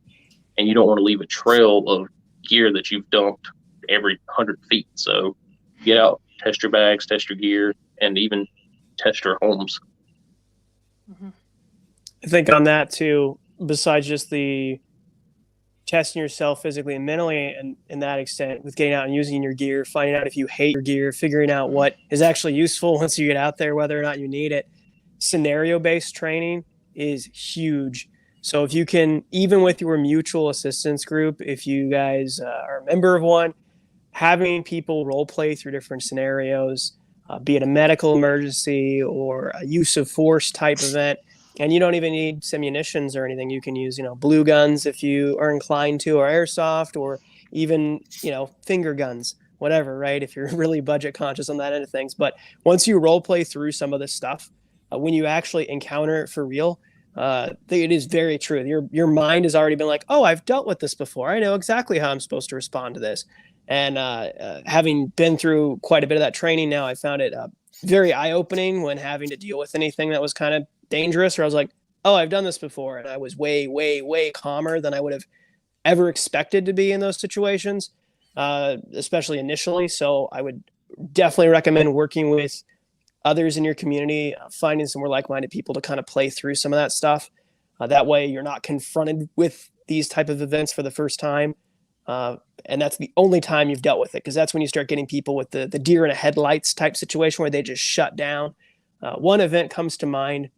And you don't want to leave a trail of gear that you've dumped every 100 feet. So get out, test your bags, test your gear, and even test your homes. I think on that too, besides just the testing yourself physically and mentally, and in that extent with getting out and using your gear, finding out if you hate your gear, figuring out what is actually useful once you get out there, whether or not you need it. Scenario-based training is huge. So if you can, even with your mutual assistance group, if you guys are a member of one, having people role play through different scenarios, be it a medical emergency or a use of force type event, and you don't even need munitions or anything. You can use, blue guns if you are inclined to, or airsoft, or even, finger guns, whatever, right? If you're really budget conscious on that end of things. But once you role play through some of this stuff, when you actually encounter it for real, it is very true. Your mind has already been like, oh, I've dealt with this before. I know exactly how I'm supposed to respond to this. And having been through quite a bit of that training now, I found it very eye-opening when having to deal with anything that was kind of dangerous, where I was like, oh, I've done this before. And I was way, way, way calmer than I would have ever expected to be in those situations, especially initially. So I would definitely recommend working with others in your community, finding some more like-minded people to kind of play through some of that stuff. That way you're not confronted with these type of events for the first time. And that's the only time you've dealt with it, because that's when you start getting people with the deer in a headlights type situation where they just shut down. One event comes to mind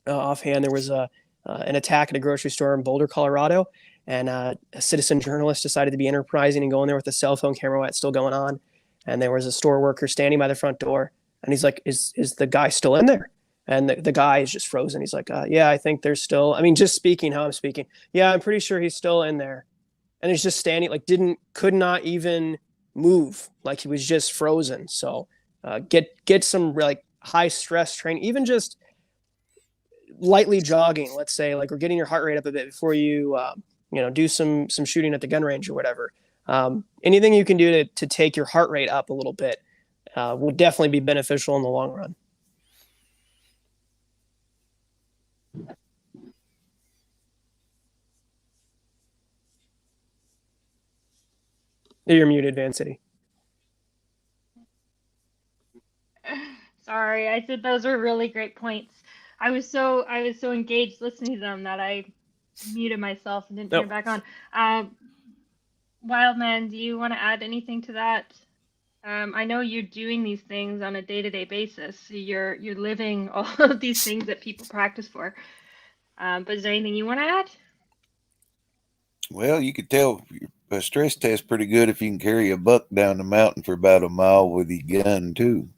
offhand. There was an attack at a grocery store in Boulder, Colorado, and a citizen journalist decided to be enterprising and go in there with a cell phone camera while it's still going on. And there was a store worker standing by the front door, and he's like, is the guy still in there? And the guy is just frozen. He's like, yeah, I think there's still, just speaking how I'm speaking. Yeah, I'm pretty sure he's still in there. And he's just standing, could not even move. Like he was just frozen. So get some high stress training, even just lightly jogging, let's say, or getting your heart rate up a bit before you, do some shooting at the gun range or whatever. Anything you can do to take your heart rate up a little bit would definitely be beneficial in the long run. You're muted, Vancity. Sorry, I said those were really great points. I was so engaged listening to them that I muted myself and didn't turn it back on. Wildman, do you want to add anything to that? I know you're doing these things on a day-to-day basis. So you're living all of these things that people practice for. But is there anything you want to add? Well, you could tell a stress test pretty good if you can carry a buck down the mountain for about a mile with your gun too.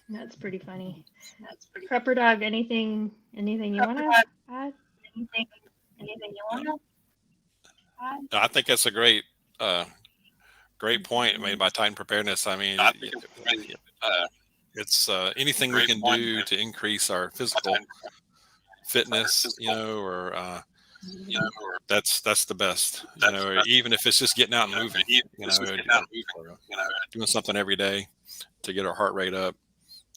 That's pretty funny. Prepper Dog, anything you want to add? Anything you want to add? No, I think that's a great point made by Titan Preparedness. It's anything we can do to increase our physical fitness, that's the best. Even if it's just getting out and moving, doing something every day to get our heart rate up,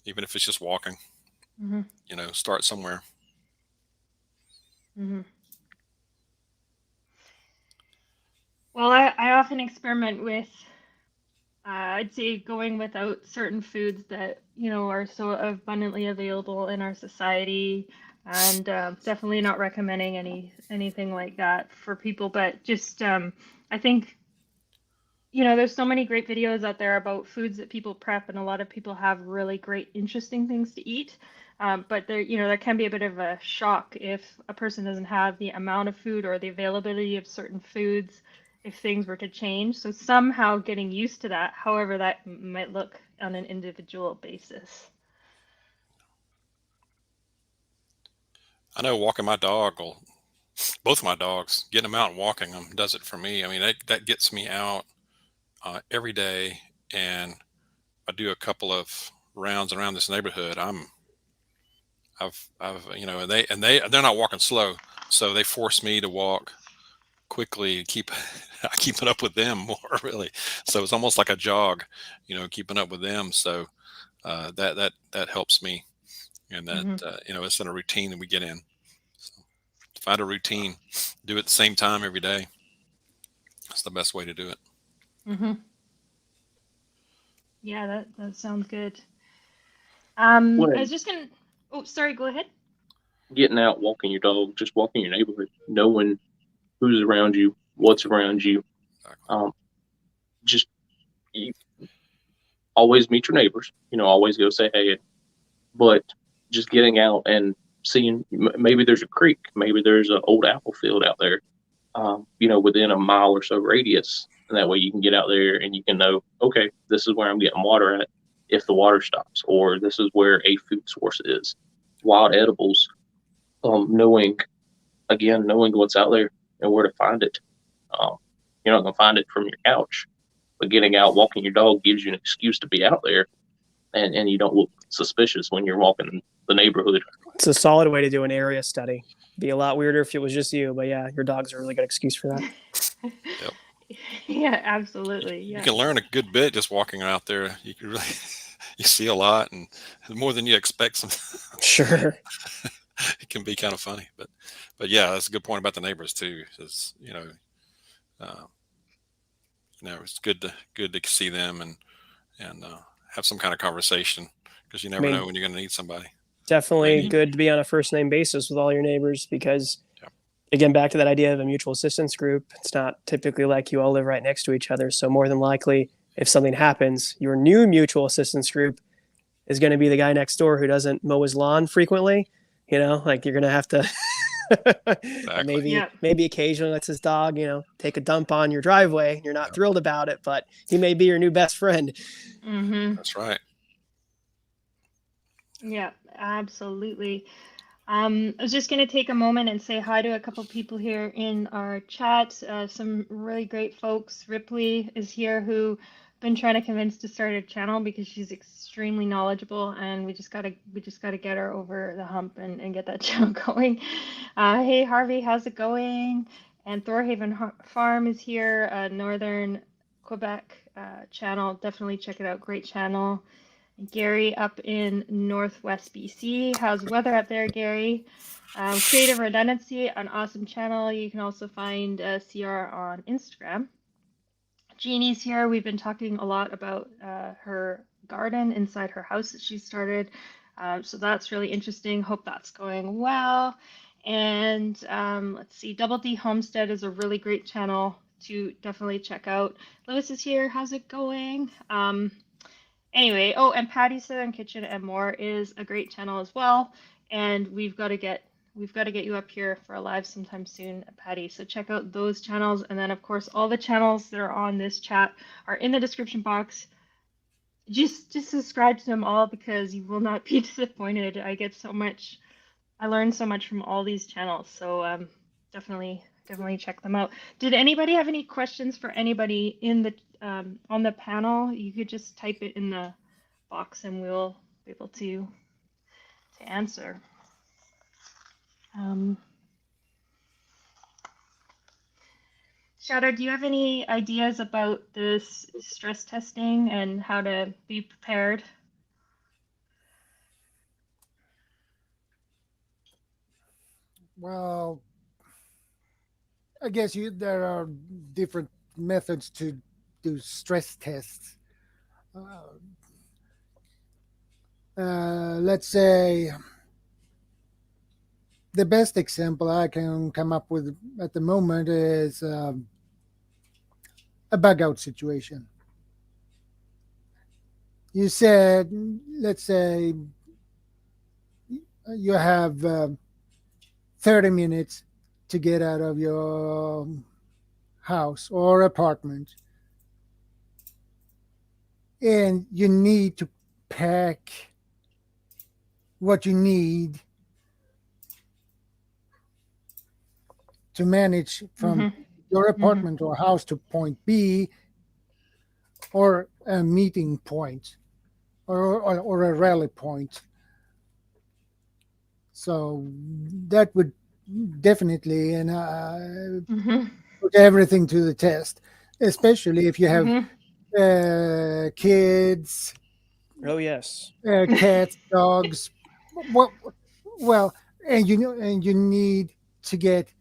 even if it's just walking. Mm-hmm. Start somewhere. Mm-hmm. Well, I often experiment with, I'd say, going without certain foods that, are so abundantly available in our society, and definitely not recommending anything like that for people. But just, I think, there's so many great videos out there about foods that people prep, and a lot of people have really great, interesting things to eat. But there can be a bit of a shock if a person doesn't have the amount of food or the availability of certain foods if things were to change. So somehow getting used to that, however that might look on an individual basis. I know walking my dog, both of my dogs, getting them out and walking them does it for me. That gets me out every day, and I do a couple of rounds around this neighborhood. They're not walking slow, so they force me to walk quickly. I keep it up with them more, really. So it's almost like a jog, keeping up with them. So that helps me, and that it's in a routine that we get in. So find a routine, do it at the same time every day. That's the best way to do it. Mm-hmm. Yeah, that sounds good. I Well, was just gonna. Oh, sorry. Go ahead. getting out, walking your dog, just walking your neighborhood, knowing who's around you, what's around you. Exactly. Just you always meet your neighbors. Always go say hey. But just getting out and seeing, maybe there's a creek, maybe there's an old apple field out there, within a mile or so radius. And that way you can get out there and you can know, okay, this is where I'm getting water at if the water stops, or this is where a food source is. Wild edibles, knowing what's out there and where to find it. You're not going to find it from your couch, but getting out, walking your dog gives you an excuse to be out there, and you don't look suspicious when you're walking the neighborhood. It's a solid way to do an area study. Be a lot weirder if it was just you, but yeah, your dog's a really good excuse for that. Yep. Yeah, absolutely. Yeah. You can learn a good bit just walking out there. You can really you see a lot and more than you expect. Sure. It can be kind of funny, but yeah, that's a good point about the neighbors too. Is it's good to see them and have some kind of conversation, because you never know when you're going to need somebody. Definitely good to be on a first name basis with all your neighbors, because again, back to that idea of a mutual assistance group, it's not typically like you all live right next to each other. So more than likely, if something happens, your new mutual assistance group is going to be the guy next door who doesn't mow his lawn frequently. Like you're going to have to maybe occasionally lets his dog, take a dump on your driveway. You're not thrilled about it, but he may be your new best friend. Mm-hmm. That's right. Yeah, absolutely. I was just going to take a moment and say hi to a couple people here in our chat. Some really great folks. Ripley is here, who I've been trying to convince to start a channel because she's extremely knowledgeable, and we just gotta get her over the hump and get that channel going. Hey Harvey, how's it going? And Thorhaven Farm is here, Northern Quebec channel. Definitely check it out. Great channel. Gary up in Northwest BC. How's the weather up there, Gary? Creative Redundancy, an awesome channel. You can also find CR on Instagram. Jeannie's here. We've been talking a lot about her garden inside her house that she started. So that's really interesting. Hope that's going well. And let's see, Double D Homestead is a really great channel to definitely check out. Lewis is here. How's it going? Anyway, and Patty's Southern Kitchen and More is a great channel as well, and we've got to get you up here for a live sometime soon, Patty. So check out those channels, and then of course all the channels that are on this chat are in the description box. Just subscribe to them all, because you will not be disappointed. I learned so much from all these channels, so definitely check them out. Did anybody have any questions for anybody in the on the panel? You could just type it in the box and we'll be able to answer. Shadow, do you have any ideas about this stress testing and how to be prepared? Well, I guess there are different methods to do stress tests. Let's say the best example I can come up with at the moment is a bug out situation. You said, let's say you have 30 minutes to get out of your house or apartment, and you need to pack what you need to manage from your apartment or house to point B, or a meeting point, or a rally point. So that would definitely put everything to the test, especially if you have kids. Oh yes. Cats, dogs. Well, and you need to get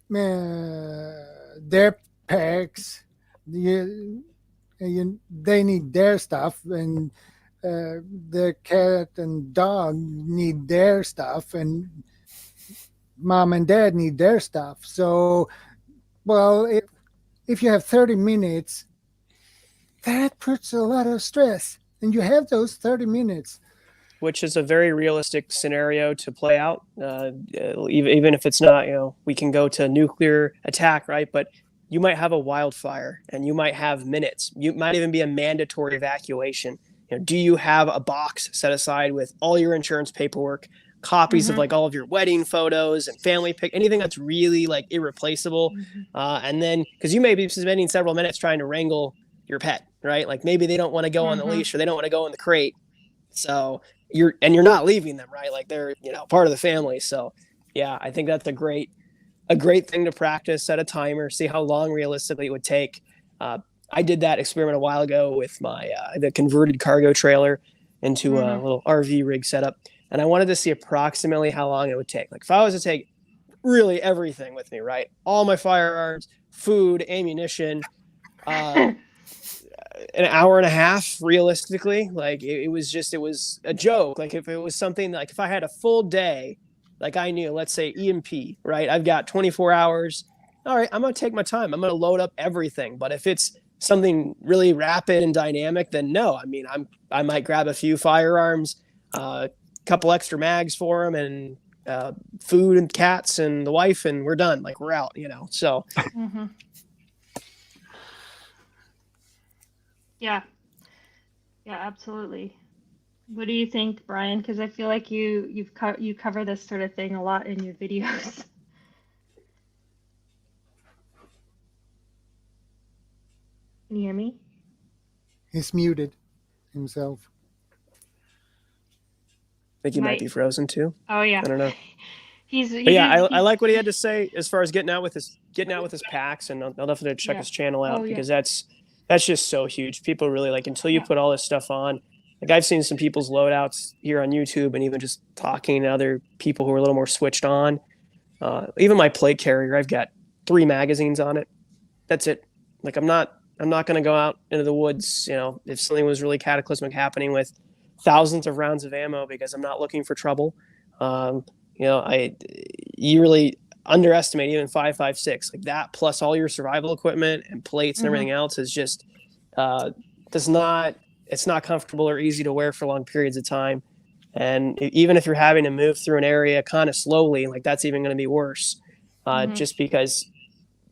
their packs. They need their stuff, and the cat and dog need their stuff, and mom and dad need their stuff. So, well, if you have 30 minutes, that puts a lot of stress, and you have those 30 minutes. Which is a very realistic scenario to play out. Even if it's not, we can go to nuclear attack, right? But you might have a wildfire, and you might have minutes. You might even be a mandatory evacuation. Do you have a box set aside with all your insurance paperwork, copies of like all of your wedding photos and family anything that's really like irreplaceable? And then, because you may be spending several minutes trying to wrangle your pet, right? Like maybe they don't want to go on the leash, or they don't want to go in the crate. So you're not leaving them, right? Like they're, part of the family. So yeah, I think that's a great thing to practice. Set a timer, see how long realistically it would take. I did that experiment a while ago with my the converted cargo trailer into a little RV rig setup, and I wanted to see approximately how long it would take. Like if I was to take really everything with me, right? All my firearms, food, ammunition, an hour and a half realistically. Like it was a joke. Like if it was something like if I had a full day, like I knew, let's say EMP, right? I've got 24 hours. All right, I'm going to take my time. I'm going to load up everything. But if it's something really rapid and dynamic, then no. I mean, I might grab a few firearms, a couple extra mags for them, and food and cats and the wife, and we're done. Like we're out, So Yeah, absolutely. What do you think, Brian? Because I feel like you cover this sort of thing a lot in your videos. Can you hear me? He's muted himself. I think he might be frozen too. Oh yeah. I don't know. I I like what he had to say as far as getting out with his packs, and I'll definitely check his channel out because that's just so huge. People really like until you put all this stuff on. Like I've seen some people's loadouts here on YouTube, and even just talking to other people who are a little more switched on. Even my plate carrier, I've got 3 magazines on it. That's it. Like I'm not going to go out into the woods, if something was really cataclysmic happening with thousands of rounds of ammo, because I'm not looking for trouble. You really underestimate even 5.56 like that, plus all your survival equipment and plates and everything else is just it's not comfortable or easy to wear for long periods of time. And even if you're having to move through an area kind of slowly, like that's even going to be worse, just because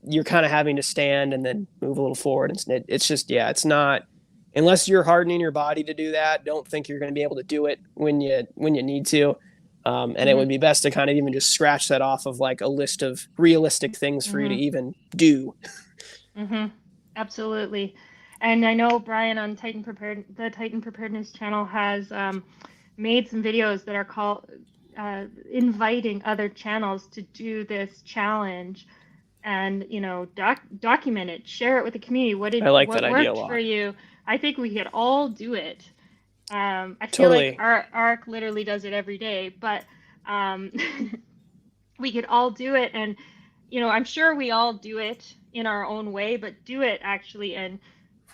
you're kind of having to stand and then move a little forward. It's just, it's not, unless you're hardening your body to do that, don't think you're going to be able to do it when you need to. And it would be best to kind of even just scratch that off of like a list of realistic things for you to even do. Absolutely. And I know Brian on the Titan Preparedness channel has made some videos that are called inviting other channels to do this challenge, and document it, share it with the community. What idea a lot for you? I think we could all do it. I feel like our Ark literally does it every day, but we could all do it, and I'm sure we all do it in our own way, but do it actually and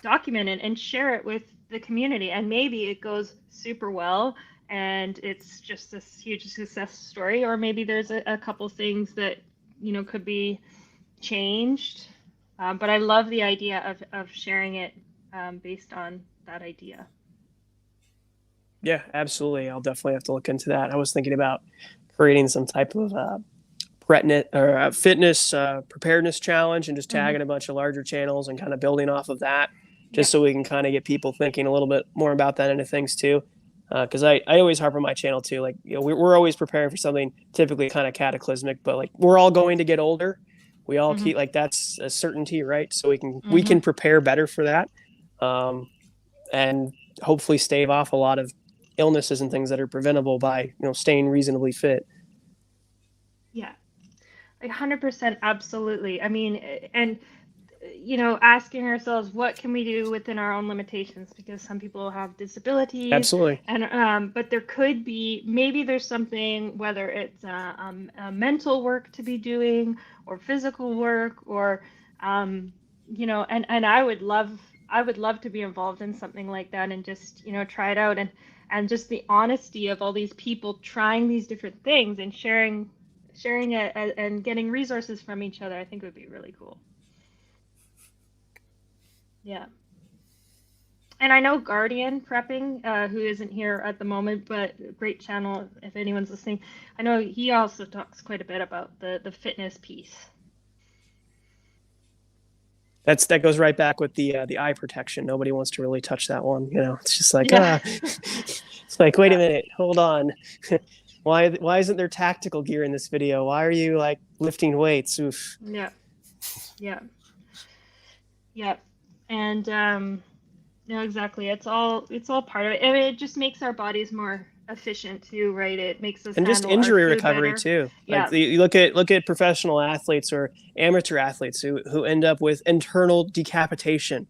document it and share it with the community, and maybe it goes super well and it's just this huge success story, or maybe there's a couple things that could be changed, but I love the idea of sharing it based on that idea. Yeah, absolutely. I'll definitely have to look into that. I was thinking about creating some type of fitness preparedness challenge and just tagging a bunch of larger channels and kind of building off of that, just so we can kind of get people thinking a little bit more about that into things too. Because I always harp on my channel too. Like, we're always preparing for something typically kind of cataclysmic, but like we're all going to get older. We all keep like that's a certainty, right? So we can prepare better for that, and hopefully stave off a lot of illnesses and things that are preventable by staying reasonably fit. Yeah, like 100%, absolutely. I mean, and asking ourselves what can we do within our own limitations, because some people have disabilities. Absolutely. And but there could be, maybe there's something, whether it's a mental work to be doing or physical work, or and I I would love to be involved in something like that and just, try it out, and just the honesty of all these people trying these different things and sharing it and getting resources from each other, I think would be really cool. Yeah. And I know Guardian Prepping, who isn't here at the moment, but great channel if anyone's listening. I know he also talks quite a bit about the fitness piece. That goes right back with the eye protection. Nobody wants to really touch that one. It's just like, it's like, wait a minute, hold on. Why isn't there tactical gear in this video? Why are you like lifting weights? Oof. Yeah. And no, exactly. It's all part of it. I mean, it just makes our bodies more efficient too, right? It makes us and just handle injury our food recovery better. too. Yeah. Like you look at professional athletes or amateur athletes who end up with internal decapitation,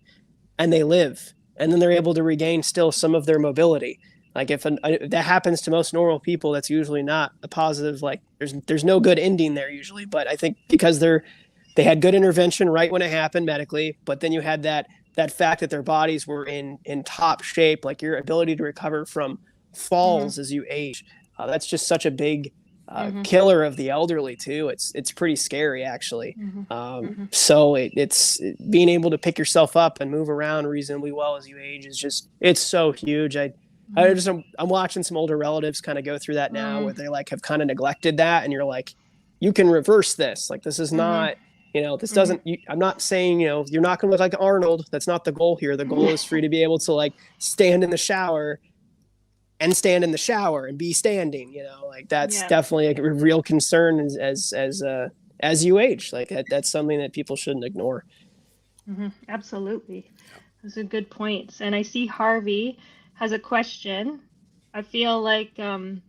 and they live, and then they're able to regain still some of their mobility. Like if that happens to most normal people, that's usually not a positive. Like there's no good ending there usually. But I think because they had good intervention right when it happened medically, but then you had that fact that their bodies were in top shape, like your ability to recover from falls as you age. That's just such a big killer of the elderly too. It's pretty scary actually. So it's being able to pick yourself up and move around reasonably well as you age is just, it's so huge. I'm watching some older relatives kind of go through that now where they like have kind of neglected that, and you're like, you can reverse this. Like this is not, this doesn't, I'm not saying, you're not going to look like Arnold. That's not the goal here. The goal is for you to be able to like stand in the shower and stand in the shower and be standing, like that's definitely a real concern as you age. Like that's something that people shouldn't ignore. Absolutely. Those are good points. And I see Harvey has a question. I feel like 2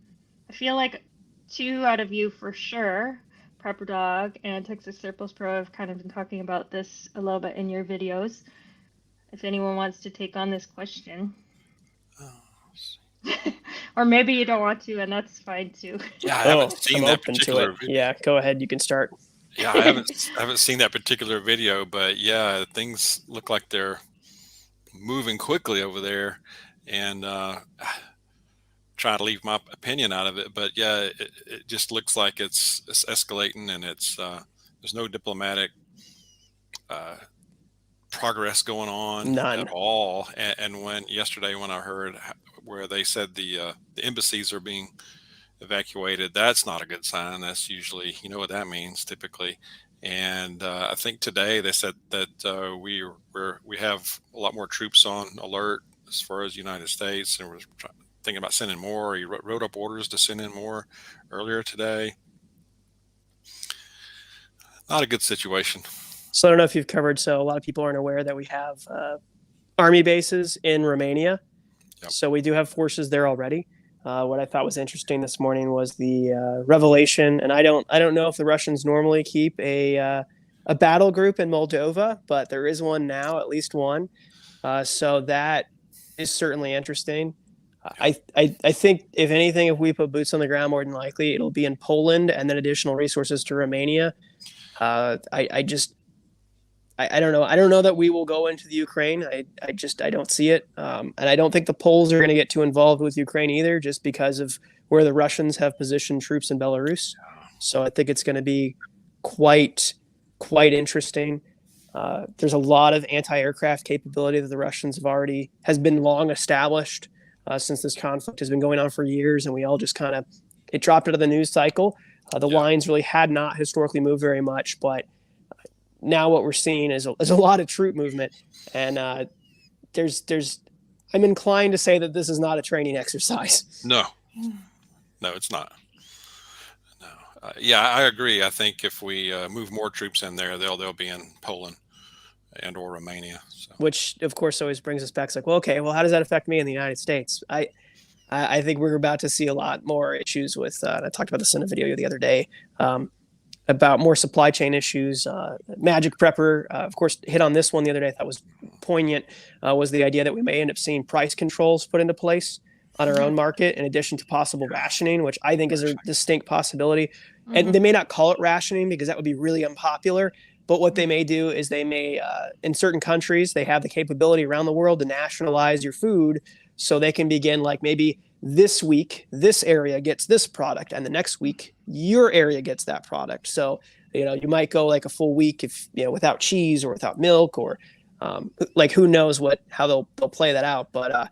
out of you for sure, Prepper Dawg and Texas Surplus Pro, have kind of been talking about this a little bit in your videos. If anyone wants to take on this question. Or maybe you don't want to, and that's fine too. Yeah, I haven't seen that particular video. Yeah, go ahead. You can start. Yeah, I haven't seen that particular video, but yeah, things look like they're moving quickly over there, and trying to leave my opinion out of it. But yeah, it just looks like it's escalating, and it's there's no diplomatic progress going on at all. And when I heard where they said the embassies are being evacuated, that's not a good sign. That's usually, what that means typically. And I think today they said that we have a lot more troops on alert as far as the United States, and we're thinking about sending more. He wrote up orders to send in more earlier today. Not a good situation. So I don't know if you've covered, so a lot of people aren't aware that we have army bases in Romania. Yep. So we do have forces there already. What I thought was interesting this morning was the revelation, and I don't know if the Russians normally keep a battle group in Moldova, but there is one now, at least one. So that is certainly interesting. I think if anything, if we put boots on the ground, more than likely it'll be in Poland, and then additional resources to Romania. I don't know. I don't know that we will go into the Ukraine. I don't see it. And I don't think the Poles are going to get too involved with Ukraine either, just because of where the Russians have positioned troops in Belarus. So I think it's going to be quite interesting. There's a lot of anti-aircraft capability that the Russians has been long established since this conflict has been going on for years. And we all just it dropped out of the news cycle. The lines really had not historically moved very much, but now what we're seeing is a lot of troop movement, and I'm inclined to say that this is not a training exercise. No, it's not. No, I agree. I think if we move more troops in there, they'll be in Poland and or Romania. So. Which, of course, always brings us back. It's like, well, okay, how does that affect me in the United States? I think we're about to see a lot more issues with. I talked about this in a video the other day. About more supply chain issues. Magic Prepper, of course, hit on this one the other day. I thought was poignant, was the idea that we may end up seeing price controls put into place on our own market, in addition to possible rationing, which I think is a distinct possibility. And they may not call it rationing because that would be really unpopular, But what they may do is they may, in certain countries, they have the capability around the world to nationalize your food, so they can begin like maybe this week, this area gets this product, and the next week, your area gets that product. So, you might go like a full week if, without cheese or without milk, or like who knows how they'll play that out. But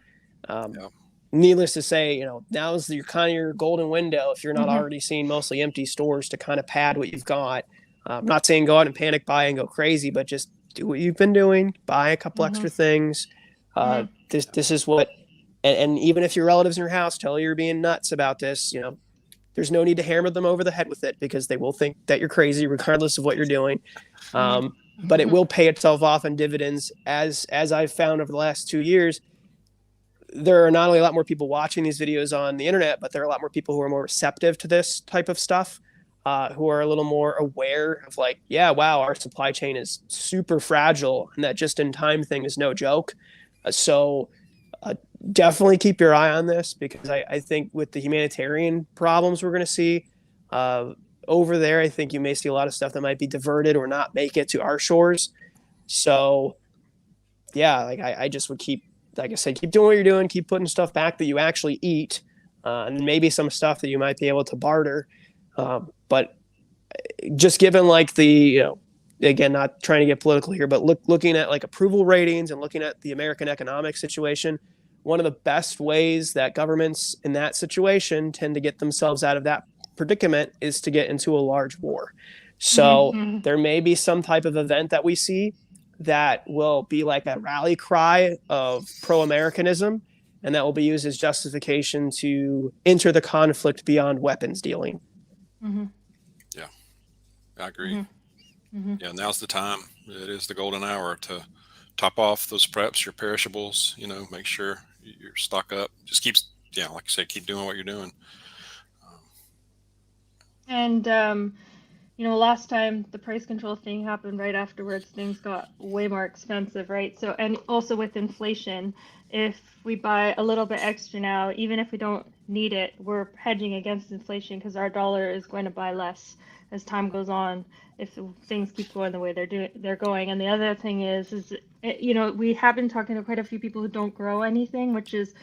needless to say, now's your kind of your golden window if you're not already seeing mostly empty stores to kind of pad what you've got. I'm not saying go out and panic buy and go crazy, but just do what you've been doing. Buy a couple extra things. This is what, and even if your relatives in your house tell you you're being nuts about this, there's no need to hammer them over the head with it, because they will think that you're crazy regardless of what you're doing. But it will pay itself off in dividends, as I've found over the last 2 years. There are not only a lot more people watching these videos on the internet, but there are a lot more people who are more receptive to this type of stuff. Who are a little more aware of like, yeah, wow, our supply chain is super fragile, and that just-in-time thing is no joke. So definitely keep your eye on this, because I think with the humanitarian problems we're going to see over there, I think you may see a lot of stuff that might be diverted or not make it to our shores. So yeah, like I just would keep, like I said, keep doing what you're doing, keep putting stuff back that you actually eat, and maybe some stuff that you might be able to barter. But just given like the, again, not trying to get political here, but looking at like approval ratings and looking at the American economic situation, one of the best ways that governments in that situation tend to get themselves out of that predicament is to get into a large war. So there may be some type of event that we see that will be like a rally cry of pro-Americanism, and that will be used as justification to enter the conflict beyond weapons dealing. Yeah, I agree. Yeah, now's the time. It is the golden hour to top off those preps, your perishables. Make sure you stock up. Just like I said, keep doing what you're doing. And last time the price control thing happened right afterwards, things got way more expensive, right? So, and also with inflation, if we buy a little bit extra now, even if we don't need it, we're hedging against inflation, because our dollar is going to buy less as time goes on if things keep going the way they're going. And the other thing is we have been talking to quite a few people who don't grow anything, which is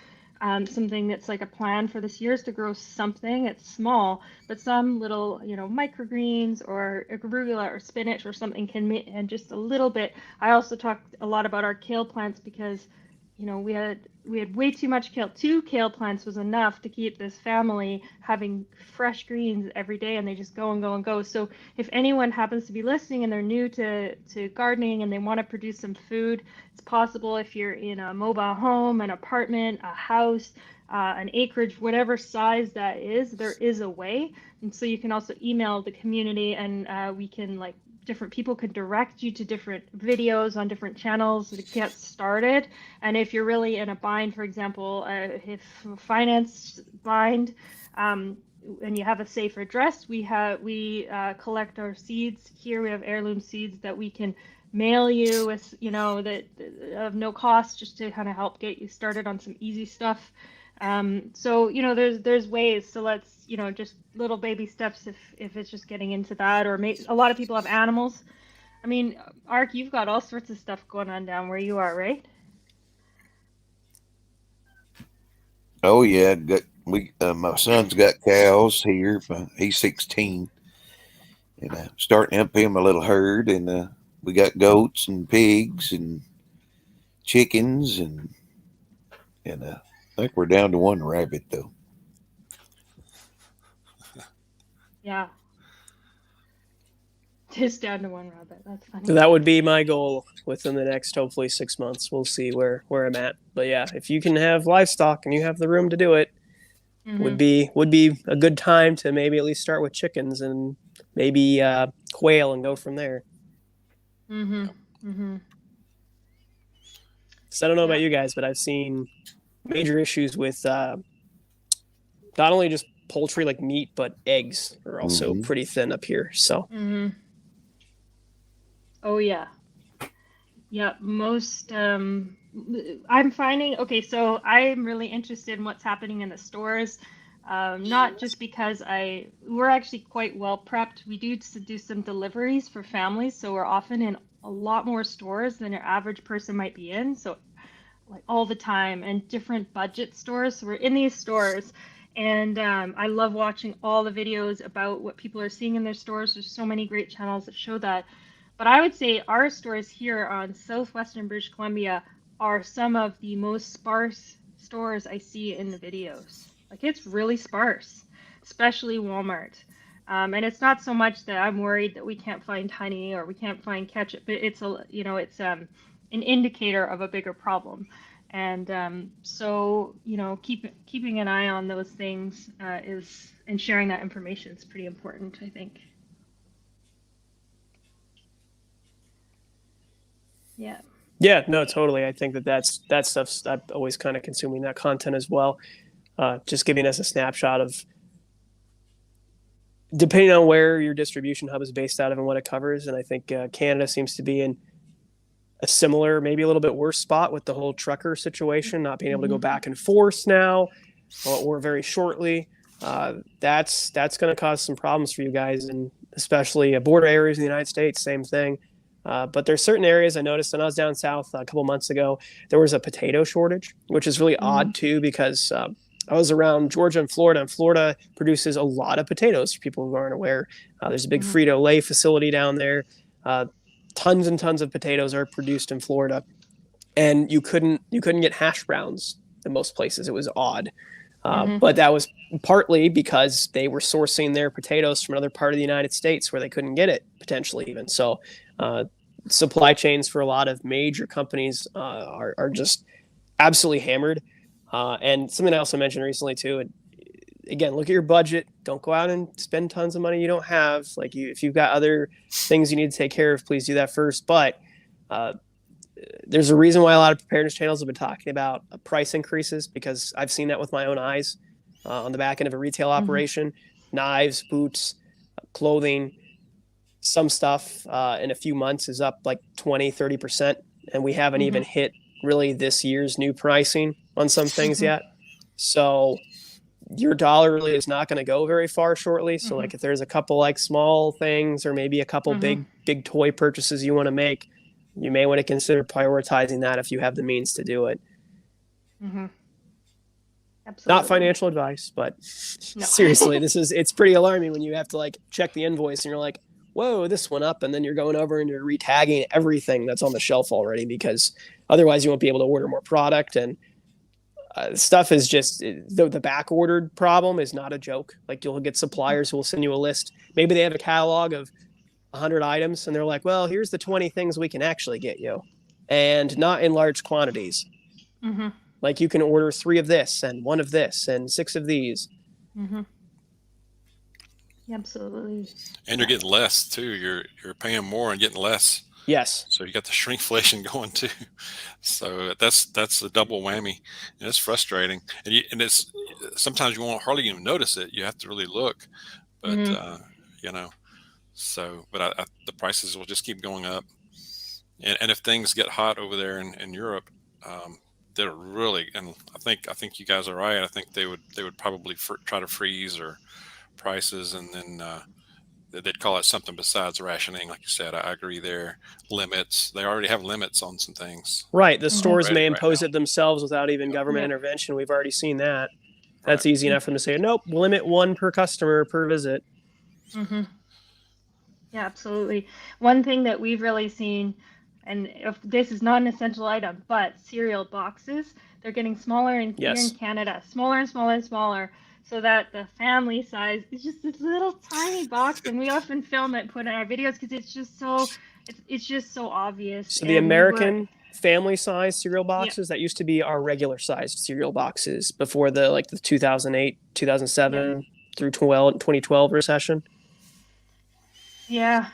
something that's like a plan for this year, is to grow something. It's small, but some little, microgreens or arugula or spinach or something and just a little bit. I also talked a lot about our kale plants, because we had way too much kale. 2 kale plants was enough to keep this family having fresh greens every day, and they just go and go and go. So if anyone happens to be listening and they're new to gardening and they want to produce some food, it's possible. If you're in a mobile home, an apartment, a house, an acreage, whatever size that is, there is a way. And so you can also email the community, and we can different people could direct you to different videos on different channels to get started. And if you're really in a bind, for example, if finance bind, and you have a safe address, we collect our seeds here. We have heirloom seeds that we can mail you with, that of no cost, just to kind of help get you started on some easy stuff. So there's ways. So let's just little baby steps if it's just getting into that, or a lot of people have animals. I mean, Ark, you've got all sorts of stuff going on down where you are, right? Oh yeah, my son's got cows here. He's 16, and starting up him a little herd, and we got goats and pigs and chickens, and I think we're down to 1 rabbit though. Yeah. Just down to 1 rabbit. That's funny. So that would be my goal within the next, hopefully, 6 months. We'll see where I'm at. But yeah, if you can have livestock and you have the room to do it, would be a good time to maybe at least start with chickens and maybe quail and go from there. So I don't know about you guys, but I've seen major issues with not only just poultry like meat, but eggs are also pretty thin up here. So oh yeah, most I'm finding, okay, so I'm really interested in what's happening in the stores. Not just because we're actually quite well prepped. We do some deliveries for families, so we're often in a lot more stores than your average person might be in. So like all the time, and different budget stores. So we're in these stores, and I love watching all the videos about what people are seeing in their stores. There's so many great channels that show that. But I would say our stores here on southwestern British Columbia are some of the most sparse stores I see in the videos. Like, it's really sparse, especially Walmart. And it's not so much that I'm worried that we can't find honey or we can't find ketchup, but it's an indicator of a bigger problem. And so keeping an eye on those things and sharing that information is pretty important, I think. Yeah. Yeah, no, totally. I think that stuff's, I'm always kind of consuming that content as well. Just giving us a snapshot of, depending on where your distribution hub is based out of and what it covers. And I think Canada seems to be in a similar, maybe a little bit worse spot with the whole trucker situation, not being able to go back and forth now or very shortly. That's going to cause some problems for you guys, and especially border areas in the United States, same thing. But there's certain areas I noticed when I was down south a couple months ago, there was a potato shortage, which is really odd too, because I was around Georgia and Florida produces a lot of potatoes for people who aren't aware. There's a big Frito-Lay facility down there. Tons and tons of potatoes are produced in Florida, and you couldn't get hash browns in most places. It was odd. But that was partly because they were sourcing their potatoes from another part of the United States where they couldn't get it, potentially even. So supply chains for a lot of major companies are just absolutely hammered. And something I also mentioned recently too, and again, look at your budget. Don't go out and spend tons of money you don't have. Like, if you've got other things you need to take care of, please do that first. But there's a reason why a lot of preparedness channels have been talking about price increases, because I've seen that with my own eyes on the back end of a retail operation. Knives, boots, clothing, some stuff in a few months is up like 20-30%, and we haven't even hit really this year's new pricing on some things yet. So your dollar really is not going to go very far shortly. So like, if there's a couple like small things, or maybe a couple big toy purchases you want to make, you may want to consider prioritizing that if you have the means to do it. Absolutely. Not financial advice, but No. seriously, it's pretty alarming when you have to like check the invoice and you're like, whoa, this went up. And then you're going over and you're retagging everything that's on the shelf already, because otherwise you won't be able to order more product. And stuff is just, the back ordered problem is not a joke. Like, you'll get suppliers who will send you a list. Maybe they have a catalog of 100 items, and they're like, well, here's the 20 things we can actually get you, and not in large quantities. Like, you can order 3 of this and 1 of this and 6 of these. Absolutely. And you're getting less too. You're paying more and getting less. Yes. So you got the shrinkflation going too. So that's a double whammy, and it's frustrating. And it's sometimes you won't hardly even notice it. You have to really look, but So, but the prices will just keep going up. And if things get hot over there in Europe, they're really, and I think you guys are right. I think they would probably try to freeze or prices, and then they'd call it something besides rationing. Like you said, I agree there. Limits. They already have limits on some things. Right. The stores may impose it themselves without even government intervention. We've already seen that. That's easy enough for them to say, nope, limit 1 per customer per visit. Yeah, absolutely. One thing that we've really seen, and if this is not an essential item, but cereal boxes, they're getting smaller here in Canada, smaller and smaller and smaller, so that the family size is just this little tiny box. And we often film it, put in our videos, because it's just so obvious. So the American family size cereal boxes, that used to be our regular sized cereal boxes before the 2008, 2007 through 2012 recession. Yeah.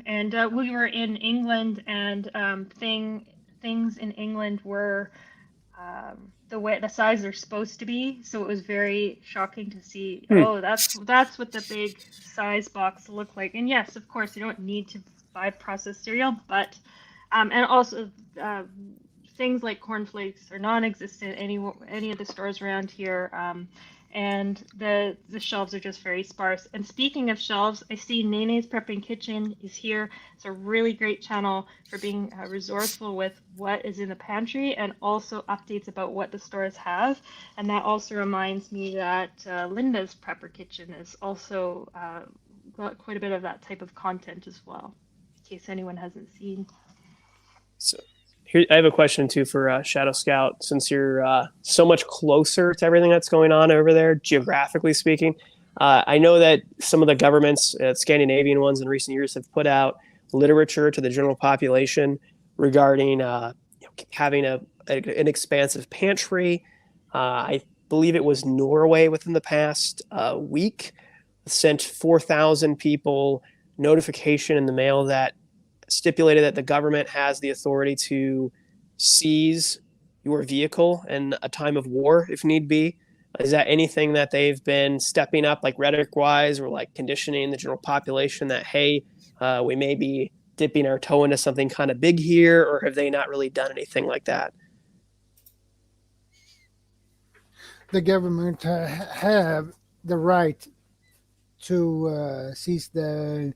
And we were in England, and things in England were the size they're supposed to be. So it was very shocking to see. Oh, that's what the big size box looked like. And yes, of course, you don't need to buy processed cereal, but and also things like cornflakes are non-existent any of the stores around here. And the shelves are just very sparse. And speaking of shelves, I see Nene's Prepping Kitchen is here. It's a really great channel for being resourceful with what is in the pantry and also updates about what the stores have. And that also reminds me that Linda's Prepper Kitchen is also got quite a bit of that type of content as well, in case anyone hasn't seen. So here, I have a question too for Shadow Scout. Since you're so much closer to everything that's going on over there, geographically speaking, I know that some of the governments, Scandinavian ones in recent years, have put out literature to the general population regarding having an expansive pantry. I believe it was Norway within the past week sent 4,000 people notification in the mail that stipulated that the government has the authority to seize your vehicle in a time of war if need be. Is that anything that they've been stepping up, like rhetoric wise, or like conditioning the general population that, hey, we may be dipping our toe into something kind of big here, or have they not really done anything like that? The government have the right to seize the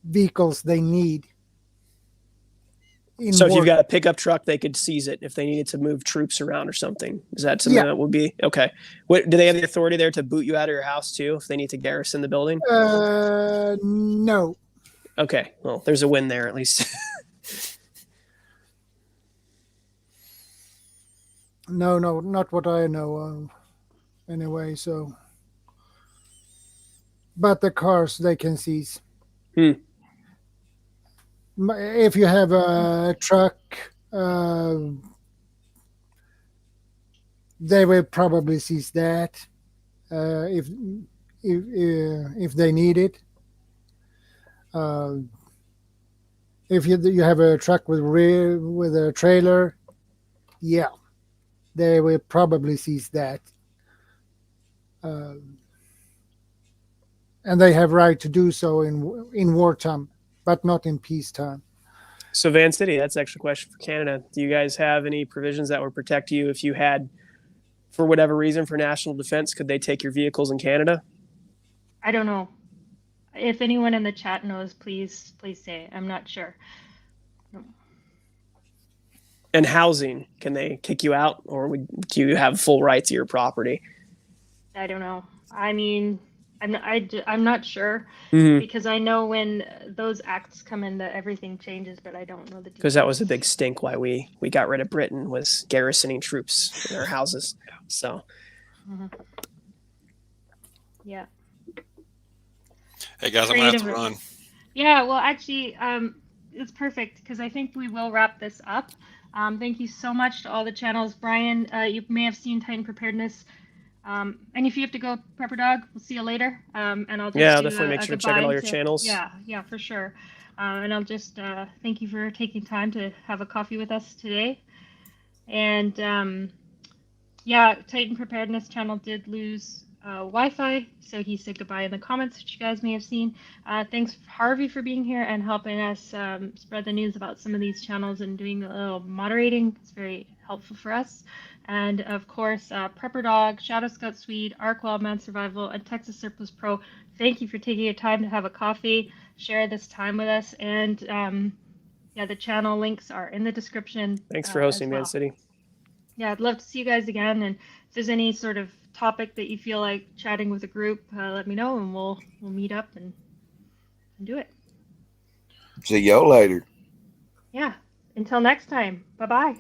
vehicles they need. So if you've got a pickup truck, they could seize it if they needed to move troops around or something. Is that something that would be okay? What, do they have the authority there to boot you out of your house too if they need to garrison the building? No. Okay, well, there's a win there at least. No, not what I know of. Anyway, so. But the cars they can seize. If you have a truck, they will probably seize that if they need it. If you have a truck with a trailer, yeah, they will probably seize that. And they have right to do so in wartime, but not in peacetime. So Van City, that's actually a question for Canada. Do you guys have any provisions that would protect you if you had, for whatever reason, for national defense? Could they take your vehicles in Canada? I don't know. If anyone in the chat knows, please say. I'm not sure. No. And housing, can they kick you out, or do you have full right to your property? I don't know. I mean, I'm not sure because I know when those acts come in that everything changes, but I don't know the details. Because that was a big stink why we got rid of Britain, was garrisoning troops in our houses. So yeah. Hey guys, I'm gonna have to run. Yeah, well actually it's perfect because I think we will wrap this up. Thank you so much to all the channels. Brian, you may have seen Titan Preparedness. And if you have to go, Prepper Dog, we'll see you later. And I'll just I'll definitely make sure to check out all your channels. Yeah, for sure. And I'll just thank you for taking time to have a coffee with us today. And Titan Preparedness channel did lose Wi-Fi, so he said goodbye in the comments, which you guys may have seen. Thanks Harvey for being here and helping us spread the news about some of these channels and doing a little moderating. It's very helpful for us. And of course, Prepper Dog, ShadowScoutSwede, Arkwildman Survival, and TexasSurplusPro. Thank you for taking your time to have a coffee, share this time with us, and the channel links are in the description. Thanks for hosting, Man City. Yeah, I'd love to see you guys again. And if there's any sort of topic that you feel like chatting with a group, let me know, and we'll meet up and do it. See y'all later. Yeah. Until next time. Bye-bye.